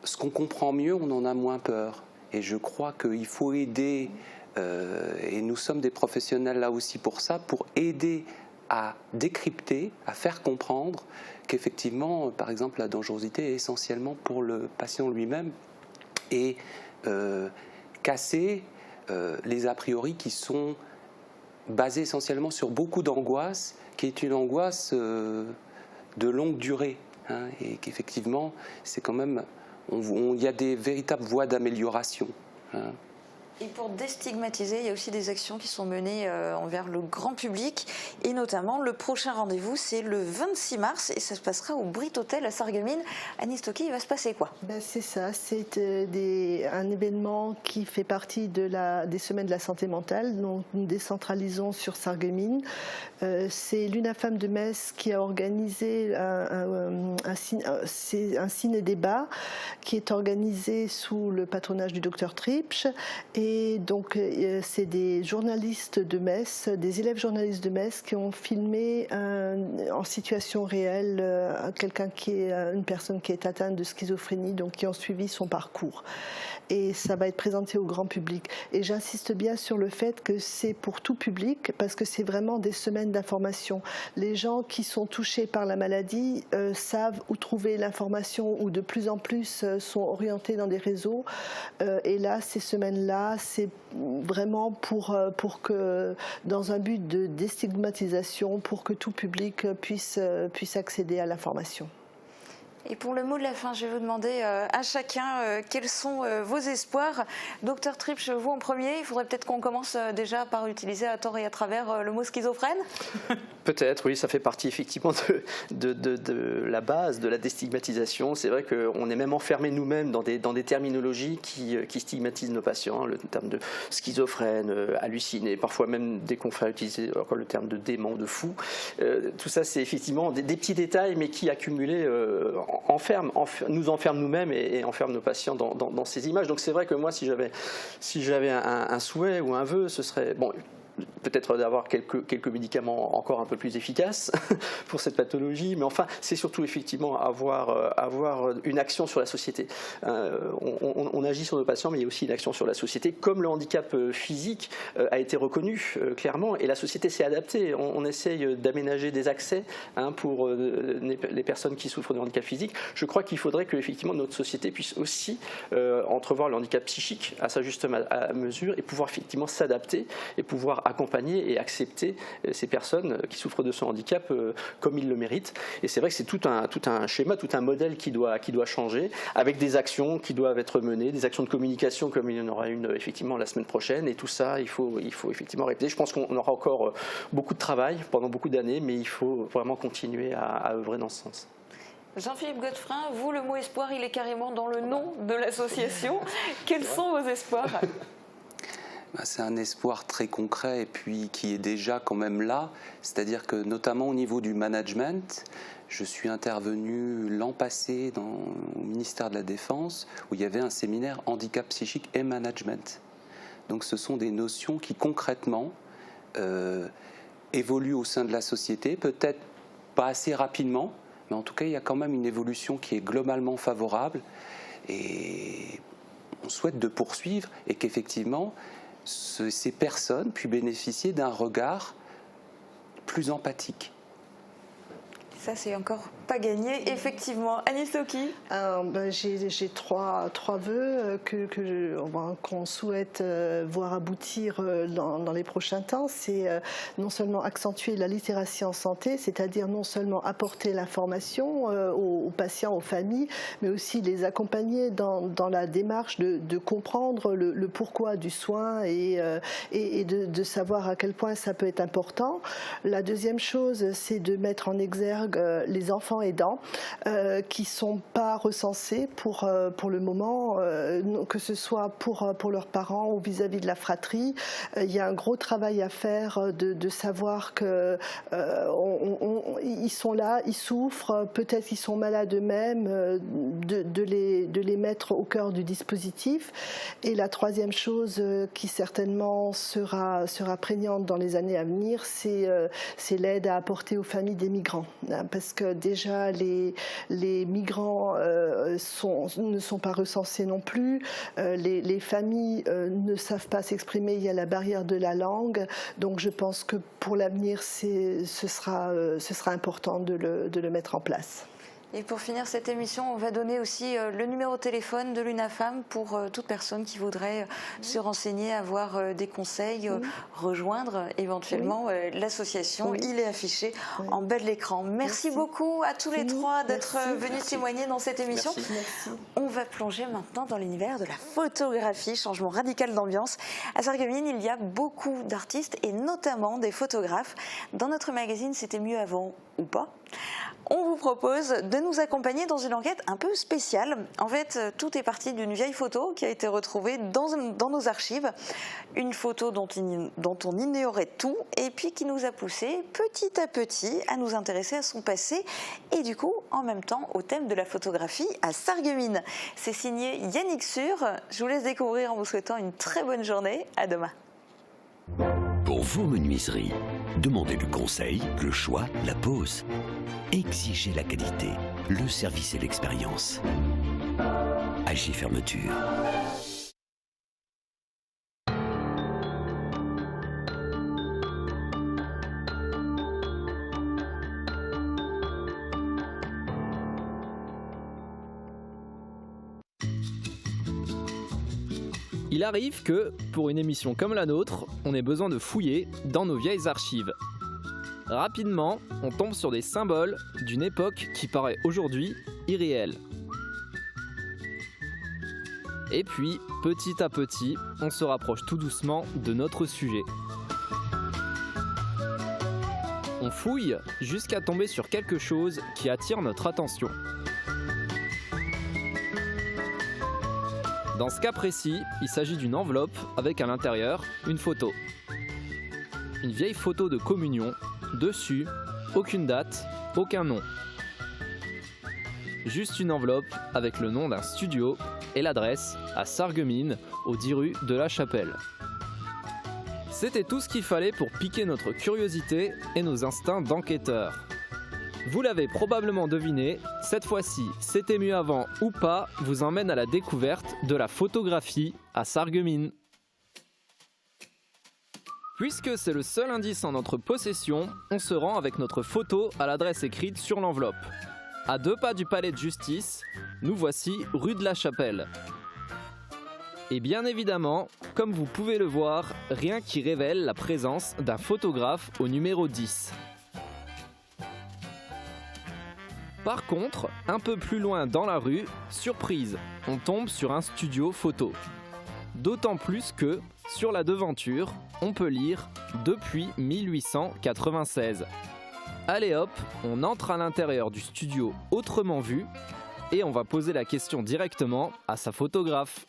Ce qu'on comprend mieux, on en a moins peur. Et je crois qu'il faut aider, et nous sommes des professionnels là aussi pour ça, pour aider à décrypter, à faire comprendre qu'effectivement, par exemple, la dangerosité est essentiellement pour le patient lui-même et casser les a priori qui sont basés essentiellement sur beaucoup d'angoisse, qui est une angoisse de longue durée, et qu'effectivement, c'est quand même, il y a des véritables voies d'amélioration. Et pour déstigmatiser, il y a aussi des actions qui sont menées envers le grand public, et notamment le prochain rendez-vous, c'est le 26 mars, et ça se passera au Brit Hotel à Sarreguemines. Anis Toki, il va se passer quoi ? C'est ça, c'est un événement qui fait partie des semaines de la santé mentale, dont nous décentralisons sur Sarreguemines. C'est l'UNAFAM de Metz qui a organisé un ciné-débat qui est organisé sous le patronage du docteur Tripsch. Et donc, c'est des journalistes de Metz, des élèves journalistes de Metz qui ont filmé en situation réelle une personne qui est atteinte de schizophrénie, donc qui ont suivi son parcours. Et ça va être présenté au grand public. Et j'insiste bien sur le fait que c'est pour tout public, parce que c'est vraiment des semaines d'information. Les gens qui sont touchés par la maladie savent où trouver l'information, ou de plus en plus sont orientés dans des réseaux. Et là, ces semaines-là, c'est vraiment pour que, dans un but de déstigmatisation, pour que tout public puisse accéder à l'information. Et pour le mot de la fin, je vais vous demander à chacun quels sont vos espoirs. Docteur Tripsch, vous en premier, il faudrait peut-être qu'on commence déjà par utiliser à tort et à travers le mot schizophrène. Peut-être, oui, ça fait partie effectivement de la base de la déstigmatisation. C'est vrai qu'on est même enfermé nous-mêmes dans des terminologies qui stigmatisent nos patients, le terme de schizophrène, halluciné, parfois même des confrères utiliser encore le terme de dément, de fou. Tout ça, c'est effectivement des petits détails, mais qui accumulés nous enferment nous-mêmes et enferment nos patients dans ces images. Donc c'est vrai que moi, si j'avais un souhait ou un vœu, ce serait peut-être d'avoir quelques médicaments encore un peu plus efficaces pour cette pathologie, mais enfin, c'est surtout effectivement avoir une action sur la société. On agit sur nos patients, mais il y a aussi une action sur la société. Comme le handicap physique a été reconnu clairement, et la société s'est adaptée. On essaye d'aménager des accès pour les personnes qui souffrent de handicap physique. Je crois qu'il faudrait que effectivement notre société puisse aussi entrevoir le handicap psychique à sa juste mesure et pouvoir effectivement s'adapter et pouvoir accompagner et accepter ces personnes qui souffrent de ce handicap comme ils le méritent. Et c'est vrai que c'est tout un schéma, tout un modèle qui doit changer, avec des actions qui doivent être menées, des actions de communication comme il y en aura une effectivement la semaine prochaine. Et tout ça, il faut effectivement répéter. Je pense qu'on aura encore beaucoup de travail pendant beaucoup d'années, mais il faut vraiment continuer à œuvrer dans ce sens. Jean-Philippe Godefrin, vous, le mot espoir, il est carrément dans le nom de l'association. Quels sont vos espoirs ? C'est un espoir très concret et puis qui est déjà quand même là, c'est-à-dire que notamment au niveau du management, je suis intervenu l'an passé au ministère de la Défense où il y avait un séminaire handicap psychique et management. Donc ce sont des notions qui concrètement évoluent au sein de la société, peut-être pas assez rapidement, mais en tout cas il y a quand même une évolution qui est globalement favorable et on souhaite de poursuivre et qu'effectivement ces personnes puissent bénéficier d'un regard plus empathique. Ça, c'est encore pas gagné, effectivement. Anis Toki. J'ai trois vœux qu'on souhaite voir aboutir dans les prochains temps. C'est non seulement accentuer la littératie en santé, c'est-à-dire non seulement apporter l'information aux patients, aux familles, mais aussi les accompagner dans la démarche de comprendre le pourquoi du soin et de savoir à quel point ça peut être important. La deuxième chose, c'est de mettre en exergue les enfants aidants qui ne sont pas recensés pour le moment, que ce soit pour leurs parents ou vis-à-vis de la fratrie. Il y a un gros travail à faire de savoir qu'ils sont là, ils souffrent, peut-être qu'ils sont malades eux-mêmes, de les mettre au cœur du dispositif. Et la troisième chose qui certainement sera prégnante dans les années à venir, c'est l'aide à apporter aux familles des migrants. Parce que déjà les migrants ne sont pas recensés non plus, les familles ne savent pas s'exprimer, il y a la barrière de la langue, donc je pense que pour l'avenir ce sera important de le mettre en place. Et pour finir cette émission, on va donner aussi le numéro de téléphone de l'UNAFAM pour toute personne qui voudrait se renseigner, avoir des conseils, rejoindre éventuellement l'association. Il est affiché en bas de l'écran. Merci beaucoup à tous les trois d'être venus témoigner dans cette émission. Merci. On va plonger maintenant dans l'univers de la photographie, changement radical d'ambiance. À Sarreguemines, il y a beaucoup d'artistes et notamment des photographes. Dans notre magazine, c'était mieux avant ou pas ? On vous propose de nous accompagner dans une enquête un peu spéciale. En fait, tout est parti d'une vieille photo qui a été retrouvée dans nos archives. Une photo dont on ignorait tout et puis qui nous a poussé petit à petit à nous intéresser à son passé et du coup, en même temps, au thème de la photographie à Sarreguemines. C'est signé Yannick Sur. Je vous laisse découvrir en vous souhaitant une très bonne journée. À demain. Pour vos menuiseries, demandez le conseil, le choix, la pose. Exigez la qualité, le service et l'expérience. Agi Fermeture. Il arrive que, pour une émission comme la nôtre, on ait besoin de fouiller dans nos vieilles archives. Rapidement, on tombe sur des symboles d'une époque qui paraît aujourd'hui irréelle. Et puis, petit à petit, on se rapproche tout doucement de notre sujet. On fouille jusqu'à tomber sur quelque chose qui attire notre attention. Dans ce cas précis, il s'agit d'une enveloppe avec à l'intérieur une photo. Une vieille photo de communion, dessus, aucune date, aucun nom. Juste une enveloppe avec le nom d'un studio et l'adresse à Sarreguemines, aux 10 rue de la Chapelle. C'était tout ce qu'il fallait pour piquer notre curiosité et nos instincts d'enquêteur. Vous l'avez probablement deviné, cette fois-ci, C'était mieux avant ou pas vous emmène à la découverte de la photographie à Sarreguemines. Puisque c'est le seul indice en notre possession, on se rend avec notre photo à l'adresse écrite sur l'enveloppe. À 2 pas du palais de justice, nous voici rue de la Chapelle. Et bien évidemment, comme vous pouvez le voir, rien qui révèle la présence d'un photographe au numéro 10. Par contre, un peu plus loin dans la rue, surprise, on tombe sur un studio photo. D'autant plus que, sur la devanture, on peut lire « Depuis 1896 ». Allez hop, on entre à l'intérieur du studio autrement vu et on va poser la question directement à sa photographe.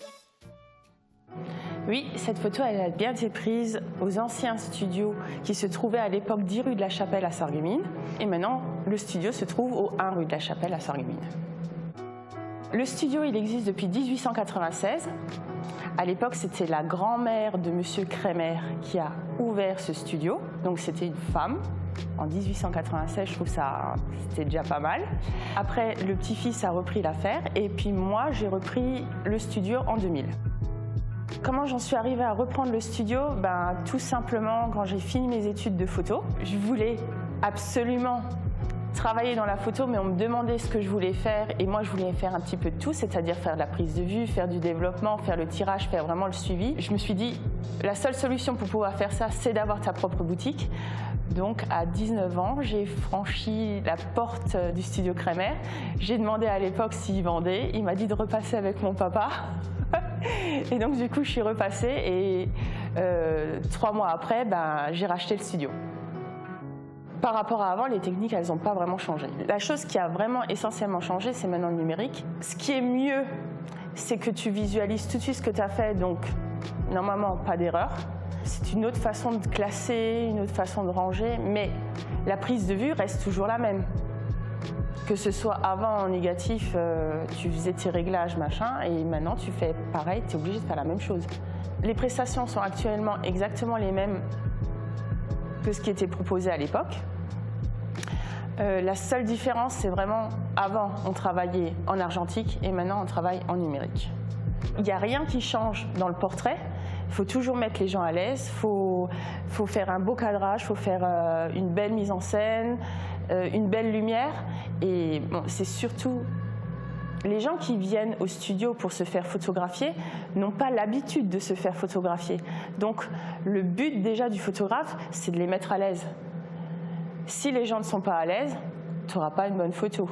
Oui, cette photo elle a bien été prise aux anciens studios qui se trouvaient à l'époque 10 rue de la Chapelle à Sarreguemines. Et maintenant, le studio se trouve au 1 rue de la Chapelle à Sarreguemines. Le studio, il existe depuis 1896. À l'époque, c'était la grand-mère de Monsieur Kremer qui a ouvert ce studio. Donc c'était une femme. En 1896, je trouve ça c'était déjà pas mal. Après, le petit-fils a repris l'affaire et puis moi, j'ai repris le studio en 2000. Comment j'en suis arrivée à reprendre le studio? Tout simplement, quand j'ai fini mes études de photo, je voulais absolument travailler dans la photo, mais on me demandait ce que je voulais faire et moi je voulais faire un petit peu de tout, c'est-à-dire faire de la prise de vue, faire du développement, faire le tirage, faire vraiment le suivi. Je me suis dit, la seule solution pour pouvoir faire ça, c'est d'avoir ta propre boutique. Donc à 19 ans, j'ai franchi la porte du studio Kremer. J'ai demandé à l'époque s'il vendait, il m'a dit de repasser avec mon papa. Et donc du coup, je suis repassée et 3 mois après, j'ai racheté le studio. Par rapport à avant, les techniques, elles n'ont pas vraiment changé. La chose qui a vraiment essentiellement changé, c'est maintenant le numérique. Ce qui est mieux, c'est que tu visualises tout de suite ce que tu as fait, donc normalement, pas d'erreur. C'est une autre façon de classer, une autre façon de ranger, mais la prise de vue reste toujours la même. Que ce soit avant en négatif, tu faisais tes réglages, machin, et maintenant tu fais pareil, tu es obligé de faire la même chose. Les prestations sont actuellement exactement les mêmes que ce qui était proposé à l'époque. La seule différence, c'est vraiment, avant, on travaillait en argentique et maintenant, on travaille en numérique. Il n'y a rien qui change dans le portrait. Il faut toujours mettre les gens à l'aise, il faut faire un beau cadrage, il faut faire une belle mise en scène, une belle lumière. Et bon, c'est surtout les gens qui viennent au studio pour se faire photographier n'ont pas l'habitude de se faire photographier. Donc le but déjà du photographe, c'est de les mettre à l'aise. Si les gens ne sont pas à l'aise, tu n'auras pas une bonne photo.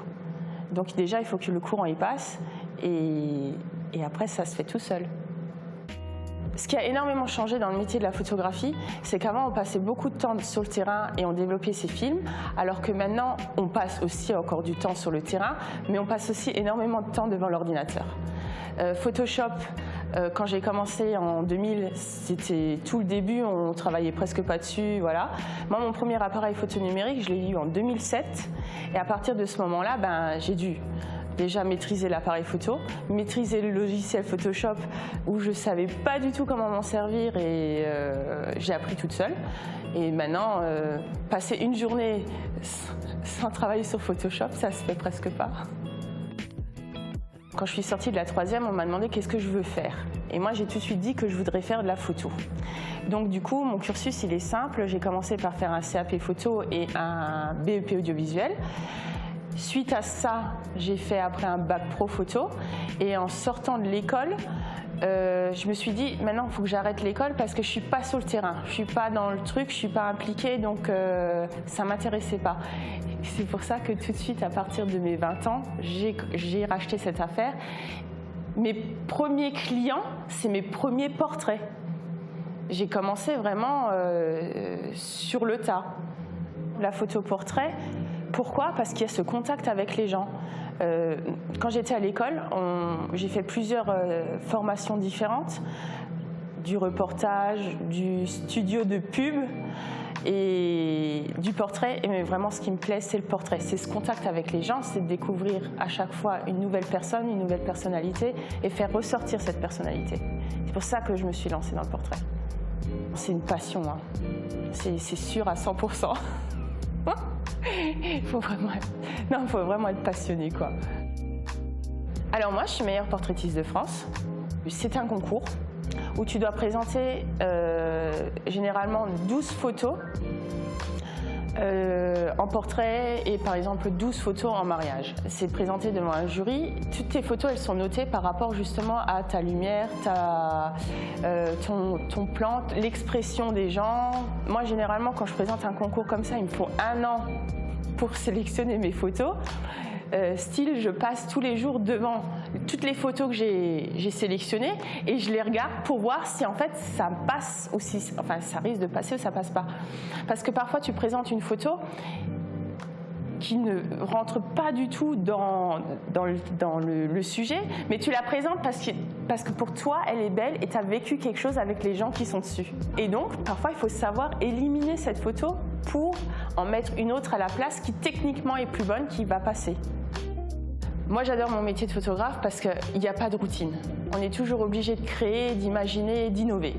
Donc déjà, il faut que le courant y passe et après, ça se fait tout seul. Ce qui a énormément changé dans le métier de la photographie, c'est qu'avant, on passait beaucoup de temps sur le terrain et on développait ses films, alors que maintenant, on passe aussi encore du temps sur le terrain, mais on passe aussi énormément de temps devant l'ordinateur. Photoshop, quand j'ai commencé en 2000, c'était tout le début, on travaillait presque pas dessus, voilà. Moi, mon premier appareil photo numérique, je l'ai eu en 2007, et à partir de ce moment-là, j'ai dû déjà maîtriser l'appareil photo, maîtriser le logiciel Photoshop où je ne savais pas du tout comment m'en servir et j'ai appris toute seule. Et maintenant, passer une journée sans travailler sur Photoshop, ça se fait presque pas. Quand je suis sortie de la 3e, on m'a demandé qu'est-ce que je veux faire. Et moi, j'ai tout de suite dit que je voudrais faire de la photo. Donc du coup, mon cursus, il est simple. J'ai commencé par faire un CAP photo et un BEP audiovisuel. Suite à ça, j'ai fait après un bac pro photo et en sortant de l'école, je me suis dit maintenant il faut que j'arrête l'école parce que je suis pas sur le terrain, je suis pas dans le truc, je suis pas impliquée donc ça m'intéressait pas. C'est pour ça que tout de suite à partir de mes 20 ans, j'ai racheté cette affaire. Mes premiers clients, c'est mes premiers portraits. J'ai commencé vraiment sur le tas. La photo portrait. Pourquoi? Parce qu'il y a ce contact avec les gens. Quand j'étais à l'école, j'ai fait plusieurs formations différentes, du reportage, du studio de pub et du portrait. Mais vraiment, ce qui me plaît, c'est le portrait. C'est ce contact avec les gens, c'est de découvrir à chaque fois une nouvelle personne, une nouvelle personnalité et faire ressortir cette personnalité. C'est pour ça que je me suis lancée dans le portrait. C'est une passion, hein. C'est sûr à 100%. Il faut vraiment être passionné, quoi. Alors moi, je suis meilleure portraitiste de France. C'est un concours où tu dois présenter généralement 12 photos en portrait et par exemple 12 photos en mariage. C'est présenté devant un jury. Toutes tes photos, elles sont notées par rapport justement à ta lumière, ton plan, l'expression des gens. Moi, généralement, quand je présente un concours comme ça, il me faut 1 an pour sélectionner mes photos. Style, je passe tous les jours devant toutes les photos que j'ai sélectionnées et je les regarde pour voir si en fait ça passe ou si ça risque de passer ou ça passe pas. Parce que parfois tu présentes une photo qui ne rentre pas du tout dans le sujet, mais tu la présentes parce que pour toi, elle est belle et tu as vécu quelque chose avec les gens qui sont dessus. Et donc, parfois, il faut savoir éliminer cette photo pour en mettre une autre à la place qui techniquement est plus bonne, qui va passer. Moi, j'adore mon métier de photographe parce qu'il n'y a pas de routine. On est toujours obligé de créer, d'imaginer, d'innover.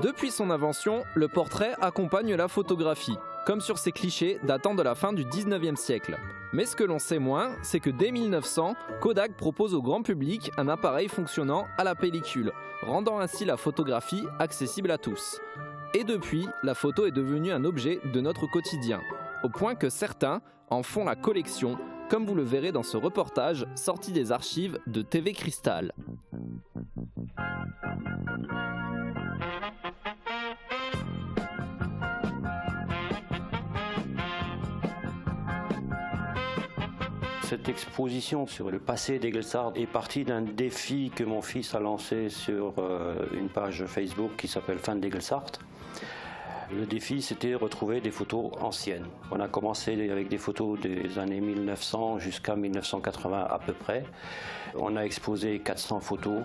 Depuis son invention, le portrait accompagne la photographie, comme sur ces clichés datant de la fin du 19e siècle. Mais ce que l'on sait moins, c'est que dès 1900, Kodak propose au grand public un appareil fonctionnant à la pellicule, rendant ainsi la photographie accessible à tous. Et depuis, la photo est devenue un objet de notre quotidien, au point que certains en font la collection, comme vous le verrez dans ce reportage sorti des archives de TV Cristal. Cette exposition sur le passé d'Egelsart est partie d'un défi que mon fils a lancé sur une page Facebook qui s'appelle Fan d'Egelsart. Le défi, c'était de retrouver des photos anciennes. On a commencé avec des photos des années 1900 jusqu'à 1980 à peu près. On a exposé 400 photos.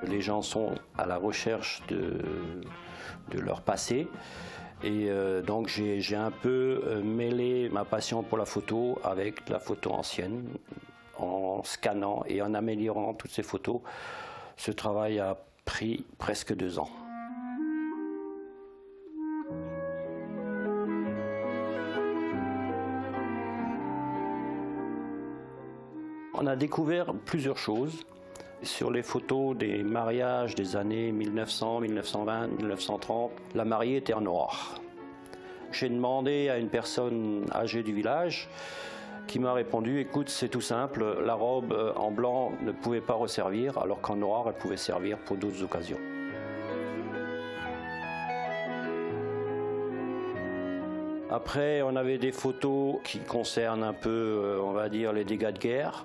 Les gens sont à la recherche de leur passé. Et donc j'ai un peu mêlé ma passion pour la photo avec la photo ancienne, en scannant et en améliorant toutes ces photos. Ce travail a pris presque 2 ans. On a découvert plusieurs choses. Sur les photos des mariages des années 1900, 1920, 1930, la mariée était en noir. J'ai demandé à une personne âgée du village qui m'a répondu « Écoute, c'est tout simple, la robe en blanc ne pouvait pas resservir, alors qu'en noir, elle pouvait servir pour d'autres occasions. » Après, on avait des photos qui concernent un peu, on va dire, les dégâts de guerre.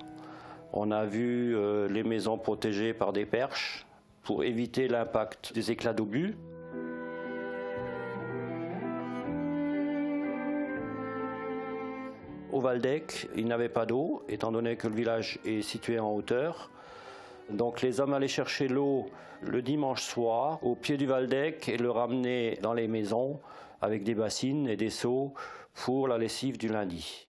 On a vu les maisons protégées par des perches pour éviter l'impact des éclats d'obus. Au Waldeck, il n'y avait pas d'eau, étant donné que le village est situé en hauteur. Donc les hommes allaient chercher l'eau le dimanche soir au pied du Waldeck et le ramenaient dans les maisons avec des bassines et des seaux pour la lessive du lundi.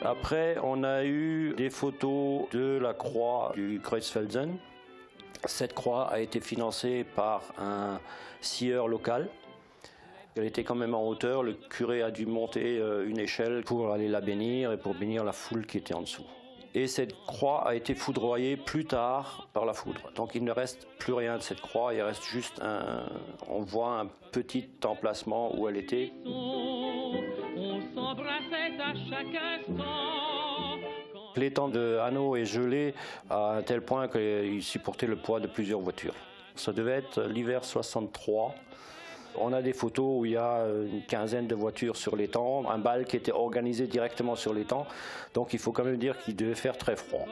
Après, on a eu des photos de la croix du Kreuzfelsen. Cette croix a été financée par un scieur local. Elle était quand même en hauteur. Le curé a dû monter une échelle pour aller la bénir et pour bénir la foule qui était en dessous. Et cette croix a été foudroyée plus tard par la foudre. Donc il ne reste plus rien de cette croix. Il reste juste on voit un petit emplacement où elle était. On s'embrassait à chaque instant. L'étang de Hanau est gelé à un tel point qu'il supportait le poids de plusieurs voitures. Ça devait être l'hiver 63. On a des photos où il y a une quinzaine de voitures sur l'étang, un bal qui était organisé directement sur l'étang. Donc il faut quand même dire qu'il devait faire très froid.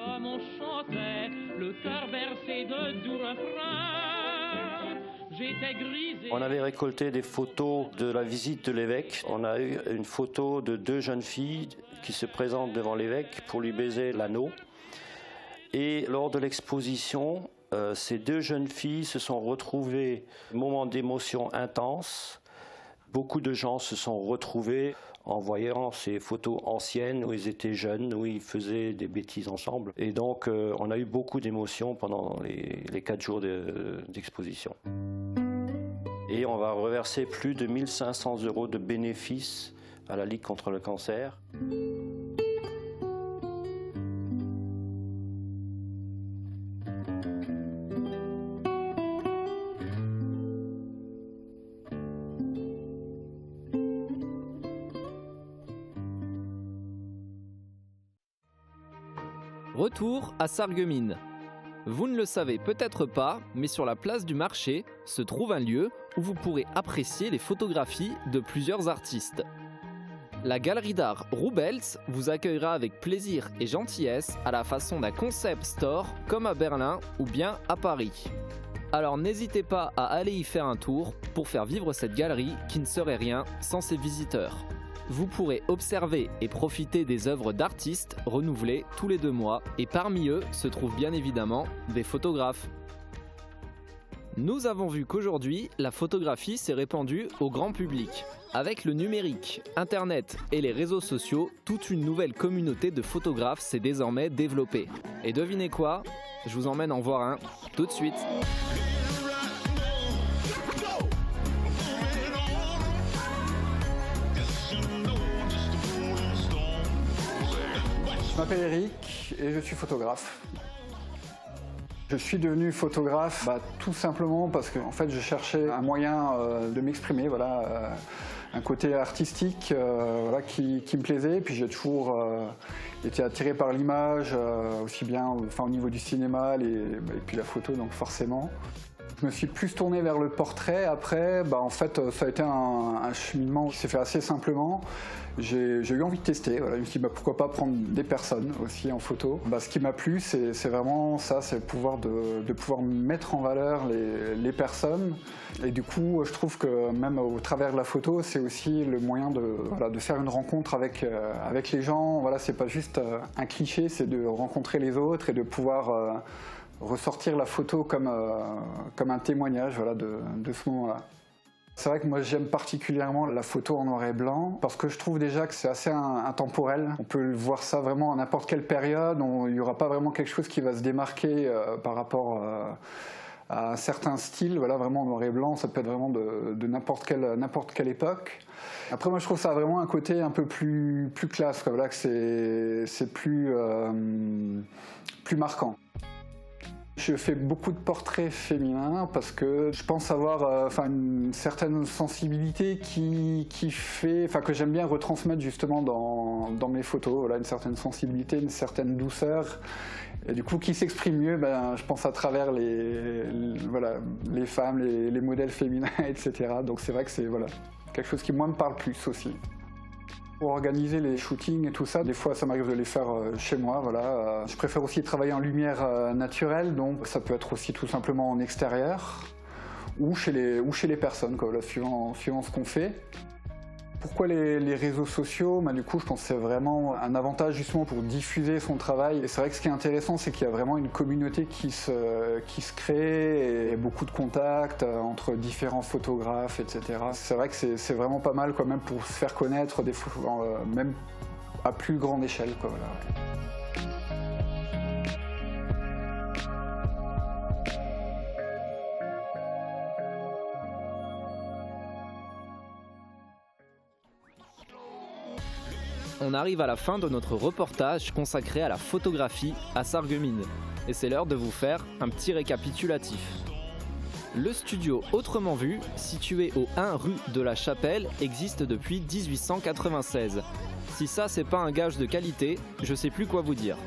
On avait récolté des photos de la visite de l'évêque. On a eu une photo de 2 jeunes filles qui se présentent devant l'évêque pour lui baiser l'anneau. Et lors de l'exposition, ces 2 jeunes filles se sont retrouvées, moment d'émotion intense. Beaucoup de gens se sont retrouvés en voyant ces photos anciennes où ils étaient jeunes, où ils faisaient des bêtises ensemble. Et donc, on a eu beaucoup d'émotions pendant les 4 jours d'exposition. Et on va reverser plus de 1 500 € de bénéfices à la Ligue contre le cancer. Retour à Sarreguemines. Vous ne le savez peut-être pas, mais sur la place du marché se trouve un lieu où vous pourrez apprécier les photographies de plusieurs artistes. La galerie d'art Rubels vous accueillera avec plaisir et gentillesse à la façon d'un concept store comme à Berlin ou bien à Paris. Alors n'hésitez pas à aller y faire un tour pour faire vivre cette galerie qui ne serait rien sans ses visiteurs. Vous pourrez observer et profiter des œuvres d'artistes renouvelées tous les 2 mois et parmi eux se trouvent bien évidemment des photographes. Nous avons vu qu'aujourd'hui, la photographie s'est répandue au grand public. Avec le numérique, Internet et les réseaux sociaux, toute une nouvelle communauté de photographes s'est désormais développée. Et devinez quoi ? Je vous emmène en voir un tout de suite. Je m'appelle Eric et je suis photographe. Je suis devenu photographe tout simplement parce que en fait, je cherchais un moyen de m'exprimer, un côté artistique qui me plaisait. Puis j'ai toujours été attiré par l'image, aussi bien au niveau du cinéma et puis la photo, donc forcément. Je me suis plus tourné vers le portrait. Après, en fait, ça a été un cheminement qui s'est fait assez simplement. J'ai eu envie de tester. Voilà. Je me suis dit pourquoi pas prendre des personnes aussi en photo. Ce qui m'a plu, c'est vraiment ça, c'est le pouvoir de pouvoir mettre en valeur les personnes. Et du coup, je trouve que même au travers de la photo, c'est aussi le moyen de faire une rencontre avec les gens. Voilà, c'est pas juste un cliché, c'est de rencontrer les autres et de pouvoir ressortir la photo comme un témoignage de ce moment-là. C'est vrai que moi j'aime particulièrement la photo en noir et blanc parce que je trouve déjà que c'est assez intemporel. On peut voir ça vraiment à n'importe quelle période, il n'y aura pas vraiment quelque chose qui va se démarquer par rapport à un certain style. Voilà, vraiment en noir et blanc, ça peut être vraiment de n'importe quelle époque. Après moi je trouve ça a vraiment un côté un peu plus classe, que c'est plus marquant. Je fais beaucoup de portraits féminins parce que je pense avoir une certaine sensibilité que j'aime bien retransmettre justement dans mes photos. Voilà, une certaine sensibilité, une certaine douceur. Et du coup, qui s'exprime mieux, je pense à travers les femmes, les modèles féminins, etc. Donc c'est vrai que c'est quelque chose qui moi me parle plus aussi. Pour organiser les shootings et tout ça, des fois ça m'arrive de les faire chez moi. Je préfère aussi travailler en lumière naturelle, donc ça peut être aussi tout simplement en extérieur ou chez les personnes, suivant ce qu'on fait. Pourquoi les réseaux sociaux ? Du coup, je pense que c'est vraiment un avantage justement pour diffuser son travail. Et c'est vrai que ce qui est intéressant, c'est qu'il y a vraiment une communauté qui se crée et beaucoup de contacts entre différents photographes, etc. C'est vrai que c'est vraiment pas mal même pour se faire connaître, même à plus grande échelle. On arrive à la fin de notre reportage consacré à la photographie à Sarreguemines. Et c'est l'heure de vous faire un petit récapitulatif. Le studio Autrement Vu, situé au 1 rue de la Chapelle, existe depuis 1896. Si ça c'est pas un gage de qualité, je sais plus quoi vous dire.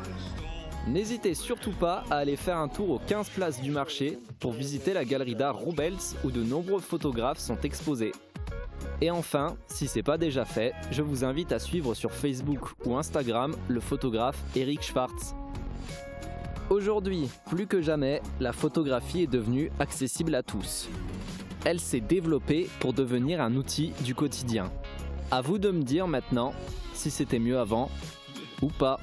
N'hésitez surtout pas à aller faire un tour aux 15 places du marché pour visiter la galerie d'art Roubels où de nombreux photographes sont exposés. Et enfin, si c'est pas déjà fait, je vous invite à suivre sur Facebook ou Instagram le photographe Eric Schwartz. Aujourd'hui, plus que jamais, la photographie est devenue accessible à tous. Elle s'est développée pour devenir un outil du quotidien. À vous de me dire maintenant si c'était mieux avant ou pas.